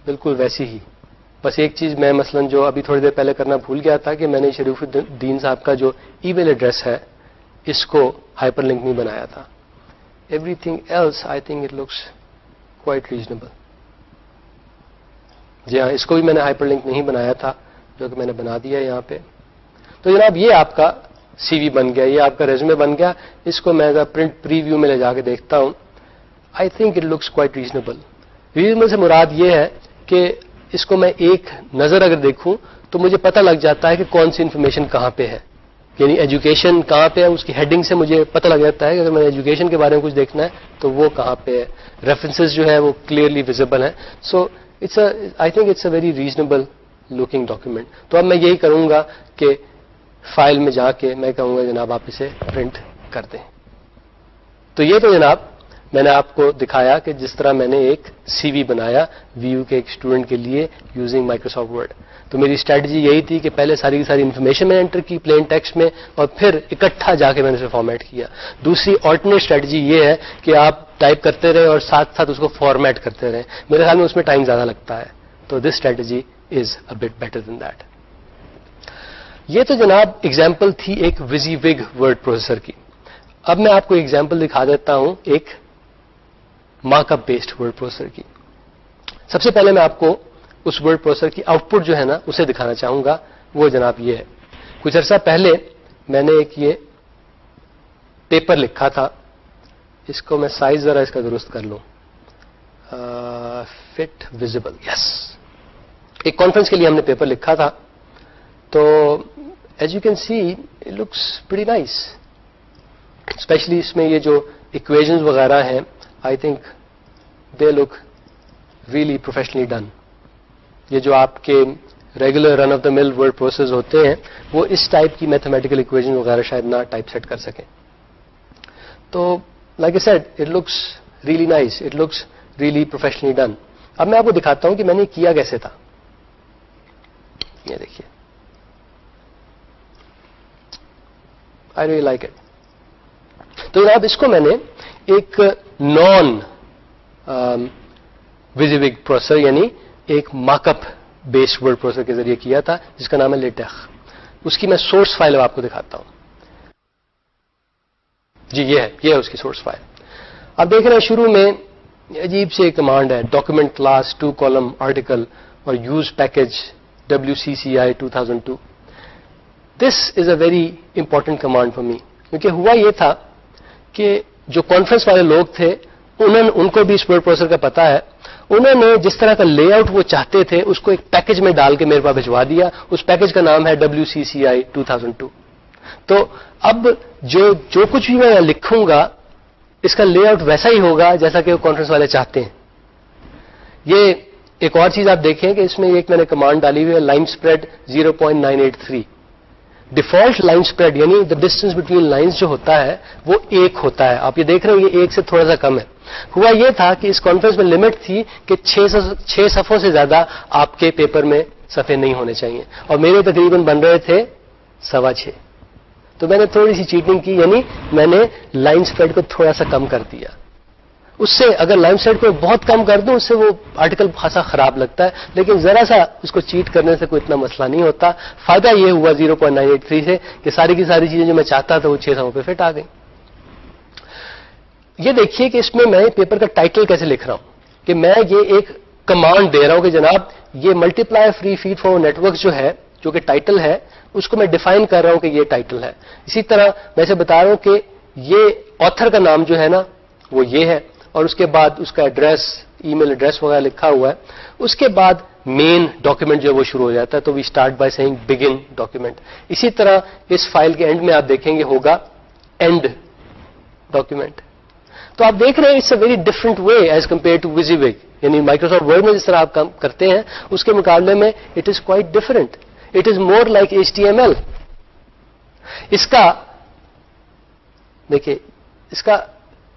بالکل ویسی ہی. بس ایک چیز میں مثلا جو ابھی تھوڑی دیر پہلے کرنا بھول گیا تھا کہ میں نے شریف الدین صاحب کا جو ای میل ایڈریس ہے اس کو ہائپر لنک نہیں بنایا تھا. Everything else I think it looks quite reasonable. جی ہاں اس کو بھی میں نے ہائپر لنک نہیں بنایا تھا جو کہ میں نے بنا دیا یہاں پہ. تو جناب یہ آپ کا سی وی بن گیا, یہ آپ کا ریزیومے بن گیا. اس کو میں پرنٹ پریویو میں لے جا کے دیکھتا ہوں. آئی think it looks quite reasonable. Reasonable سے مراد یہ ہے کہ اس کو میں ایک نظر اگر دیکھوں تو مجھے پتہ لگ جاتا ہے کہ کون سی انفارمیشن کہاں پہ ہے. یعنی ایجوکیشن کہاں پہ ہے, اس کی ہیڈنگ سے مجھے پتہ لگ جاتا ہے کہ اگر میں ایجوکیشن کے بارے میں کچھ دیکھنا ہے تو وہ کہاں پہ ہے. ریفرنسز جو ہے وہ کلیئرلی ویزیبل ہیں. So I think it's a very reasonable looking document. تو اب میں یہی کروں گا کہ فائل میں جا کے میں کہوں گا جناب آپ اسے پرنٹ کر دیں. تو یہ تو جناب میں نے آپ کو دکھایا کہ جس طرح میں نے ایک سی وی بنایا وی یو کے ایک اسٹوڈنٹ کے لیے یوزنگ مائکروسافٹ ورڈ. تو میری اسٹریٹجی یہی تھی کہ پہلے ساری کی ساری انفارمیشن میں انٹر کی پلین ٹیکسٹ میں اور پھر اکٹھا جا کے میں نے اسے فارمیٹ کیا. دوسری آلٹرنیٹ اسٹریٹجی یہ ہے کہ آپ ٹائپ کرتے رہیں اور ساتھ ساتھ اس کو فارمیٹ کرتے رہیں. میرے خیال میں اس میں ٹائم زیادہ لگتا ہے. تو this strategy is a but better than that. یہ تو جناب ایگزامپل تھی ایک ویزی وگ ورڈ پروسیسر کی. اب میں آپ کو ایگزامپل دکھا دیتا ہوں ایک markup based word processor کی. سب سے پہلے میں آپ کو اس ورڈ پروسیسر کی آؤٹ پٹ جو ہے نا اسے دکھانا چاہوں گا. وہ جناب یہ ہے. کچھ عرصہ پہلے میں نے ایک یہ پیپر لکھا تھا. اس کو میں سائز ذرا اس کا درست کر لوں. Fit visible. یس. ایک کانفرنس کے لیے ہم نے پیپر لکھا تھا. تو as you can see it looks pretty nice. Especially اس میں یہ جو اکویژنز وغیرہ ہیں, I think they look really professionally done. یہ جو آپ کے ریگولر رن آف دا مل ورڈ پروسیس ہوتے ہیں وہ اس ٹائپ کی میتھمیٹیکل اکویژن وغیرہ شاید نہ ٹائپ سیٹ کر سکیں. تو like a said it looks really nice, it looks really professionally done. اب میں آپ کو دکھاتا ہوں کہ میں نے کیا کیسے تھا. یہ دیکھیے, آئی ریئلی لائک اٹ. تو جناب اس کو میں نے ایک نان ویزیوگ پروسیسر یعنی ایک markup based word processor کے ذریعے کیا تھا جس کا نام ہے لیٹیخ. اس کی میں سورس فائل آپ کو دکھاتا ہوں. جی یہ ہے اس کی سورس فائل. اب دیکھ رہے ہیں شروع میں عجیب سے کمانڈ ہے, ڈاکومنٹ کلاس 2 کالم آرٹیکل اور use package WCCI 2002. This is a very important command for me, کیونکہ ہوا یہ تھا کہ جو کانفرنس والے لوگ تھے ان کو بھی اس ورڈ پروسیسر کا پتا ہے. انہوں نے جس طرح کا لے آؤٹ وہ چاہتے تھے اس کو ایک پیکج میں ڈال کے میرے پاس بھجوا دیا. اس پیکج کا نام ہے WCCI 2002. تو اب جو کچھ بھی میں لکھوں گا اس کا لے آؤٹ ویسا ہی ہوگا جیسا کہ وہ کانفرنس والے چاہتے ہیں. یہ ایک اور چیز آپ دیکھیں کہ اس میں ایک میں نے کمانڈ ڈالی ہوئی ہے line spread 0.983. Default line spread یعنی دا ڈسٹینس بٹوین لائنز جو ہوتا ہے وہ 1 ہوتا ہے. آپ یہ دیکھ رہے ہو یہ 1 سے تھوڑا سا کم ہے. ہوا یہ تھا کہ اس کانفرنس میں لمٹ تھی کہ 6 صفحوں سے زیادہ آپ کے پیپر میں صفحے نہیں ہونے چاہیے, اور میرے تقریباً بن رہے تھے 6.25. تو میں نے تھوڑی سی چیٹنگ کی, یعنی میں نے لائن اسپریڈ کو تھوڑا سا کم کر دیا. اس سے اگر لائن اسپریڈ کو بہت کم کر دوں اس سے وہ آرٹیکل خاصا خراب لگتا ہے, لیکن ذرا سا اس کو چیٹ کرنے سے کوئی اتنا مسئلہ نہیں ہوتا. فائدہ یہ ہوا 0.983 سے کہ ساری کی ساری چیزیں جو میں چاہتا تھا وہ 6 صفحوں پہ فٹ آ گئی. یہ دیکھیے کہ اس میں پیپر کا ٹائٹل کیسے لکھ رہا ہوں کہ میں یہ ایک کمانڈ دے رہا ہوں کہ جناب یہ multiply free feed forward network جو ہے جو کہ ٹائٹل ہے اس کو میں ڈیفائن کر رہا ہوں کہ یہ ٹائٹل ہے. اسی طرح میں اسے بتا رہا ہوں کہ یہ آتھر کا نام جو ہے نا وہ یہ ہے, اور اس کے بعد اس کا ایڈریس ای میل ایڈریس وغیرہ لکھا ہوا ہے. اس کے بعد مین ڈاکیومنٹ جو ہے وہ شروع ہو جاتا ہے, تو we start by seeing begin document. اسی طرح اس فائل کے اینڈ میں آپ دیکھیں گے ہوگا اینڈ ڈاکیومنٹ. تو آپ دیکھ رہے ہیں it's a very different way as compare to ویزیوگ, یعنی مائکروسافٹ ورڈ میں جس طرح آپ کام کرتے ہیں اس کے مقابلے میں it is quite different. It is more like HTML. اس کا دیکھیے اس کا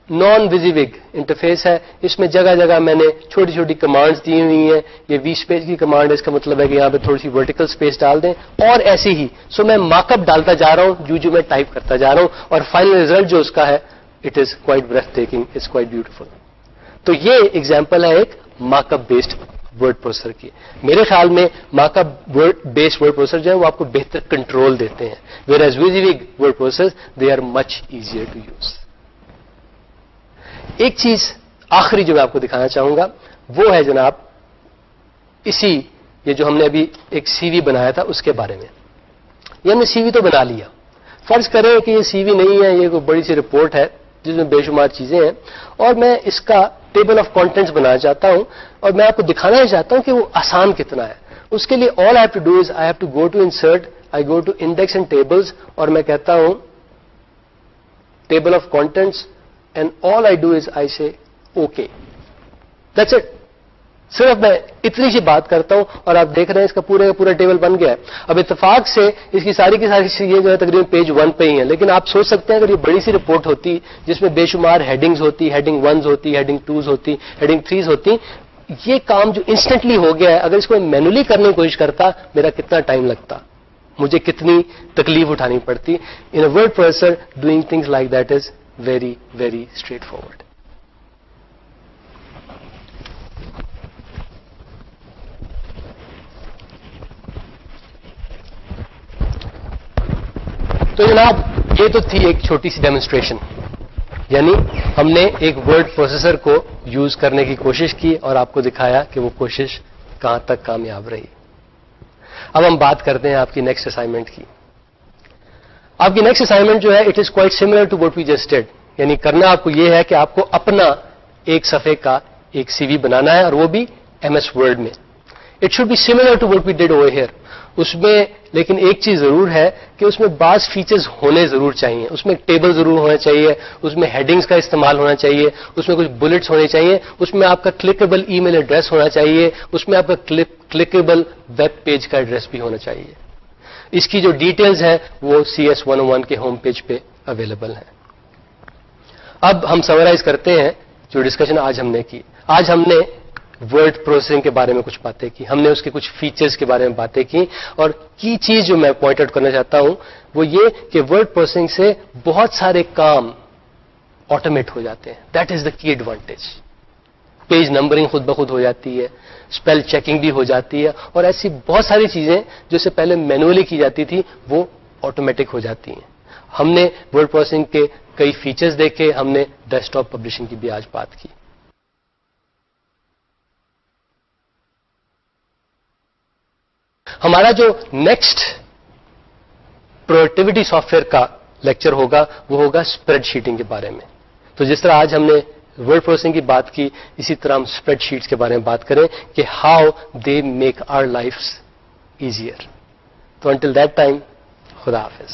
نان ویزیوگ انٹرفیس ہے. اس میں جگہ جگہ میں نے چھوٹی چھوٹی کمانڈز دی ہوئی ہیں. یہ 20 پیج کی کمانڈ ہے, اس کا مطلب ہے کہ یہاں پہ تھوڑی سی ورٹیکل سپیس ڈال دیں, اور ایسے ہی. سو میں مارک اپ ڈالتا جا رہا ہوں جو میں ٹائپ کرتا جا رہا ہوں, اور فائنل ریزلٹ جو اس کا ہے it is quite breathtaking, it's quite beautiful. تو یہ ایگزامپل ہے ایک markup based word processor کی. میرے خیال میں markup based word processor جو ہے وہ آپ کو بہتر کنٹرول دیتے ہیں, ویئر ایز ویزیوگ word processor they are much easier to use. ایک چیز آخری جو میں آپ کو دکھانا چاہوں گا وہ ہے جناب یہ جو ہم نے ابھی ایک CV بنایا تھا اس کے بارے میں. یہ ہم نے CV تو بنا لیا. فرض کریں کہ یہ CV نہیں ہے, یہ کوئی بڑی سی رپورٹ ہے جس میں بے شمار چیزیں ہیں, اور میں اس کا ٹیبل آف کانٹینٹس بنانا چاہتا ہوں, اور میں آپ کو دکھانا چاہتا ہوں کہ وہ آسان کتنا ہے. اس کے لیے all I have to do is I have to go to insert, I go to index and tables, اور میں کہتا ہوں table of contents, and all I do is I say okay, that's it. صرف میں اتنی سی بات کرتا ہوں اور آپ دیکھ رہے ہیں اس کا پورا کا پورا ٹیبل بن گیا ہے. اب اتفاق سے اس کی ساری چیزیں جو ہے تقریباً پیج 1 پہ ہی ہیں, لیکن آپ سوچ سکتے ہیں اگر یہ بڑی سی رپورٹ ہوتی جس میں بے شمار ہیڈنگز ہوتی, ہیڈنگ 1 ہوتی, ہیڈنگ 2 ہوتی, ہیڈنگ 3 ہوتی, یہ کام جو انسٹنٹلی ہو گیا ہے اگر اس کو مینولی کرنے کی کوشش کرتا میرا کتنا ٹائم لگتا, مجھے کتنی تکلیف اٹھانی پڑتی. In a word processor doing things like that is very very straightforward. تو جناب یہ تو تھی ایک چھوٹی سی ڈیمونسٹریشن, یعنی ہم نے ایک ورڈ پروسیسر کو یوز کرنے کی کوشش کی اور آپ کو دکھایا کہ وہ کوشش کہاں تک کامیاب رہی. اب ہم بات کرتے ہیں آپ کی نیکسٹ اسائنمنٹ کی. آپ کی نیکسٹ اسائنمنٹ جو ہے it is quite similar to what we just did, یعنی کرنا آپ کو یہ ہے کہ آپ کو اپنا ایک صفحے کا ایک CV بنانا ہے, اور وہ بھی MS Word میں. It should be similar to what we did over here. اس میں لیکن ایک چیز ضرور ہے کہ اس میں بعض فیچرز ہونے ضرور چاہیے. اس میں ایک ٹیبل ضرور ہونا چاہیے, اس میں ہیڈنگز کا استعمال ہونا چاہیے, اس میں کچھ بلٹس ہونے چاہیے, اس میں آپ کا کلکیبل ای میل ایڈریس ہونا چاہیے, اس میں آپ کا کلکیبل ویب پیج کا ایڈریس بھی ہونا چاہیے. اس کی جو ڈیٹیلز ہیں وہ CS101 کے ہوم پیج پہ اویلیبل ہیں. اب ہم سمرائز کرتے ہیں جو ڈسکشن آج ہم نے کی. آج ہم نے ورڈ پروسیسنگ کے بارے میں کچھ باتیں کی, ہم نے اس کے کچھ فیچرز کے بارے میں باتیں کی, اور کی چیز جو میں پوائنٹ آؤٹ کرنا چاہتا ہوں وہ یہ کہ ورڈ پروسیسنگ سے بہت سارے کام آٹومیٹ ہو جاتے ہیں. دیٹ از دا کی ایڈوانٹیج. پیج نمبرنگ خود بخود ہو جاتی ہے, اسپیل چیکنگ بھی ہو جاتی ہے, اور ایسی بہت ساری چیزیں جو سے پہلے مینولی کی جاتی تھی وہ آٹومیٹک ہو جاتی ہیں. ہم نے ورڈ پروسیسنگ کے کئی فیچرز دیکھے, ہم نے ڈیسک ٹاپ پبلشنگ کی بھی آج بات کی. ہمارا جو نیکسٹ پروڈکٹیوٹی سافٹ ویئر کا لیکچر ہوگا وہ ہوگا اسپریڈ شیٹنگ کے بارے میں. تو جس طرح آج ہم نے ورڈ پروسیسنگ کی بات کی, اسی طرح ہم اسپریڈ شیٹس کے بارے میں بات کریں کہ how they make our lives easier. تو انٹل دیٹ ٹائم, خدا حافظ.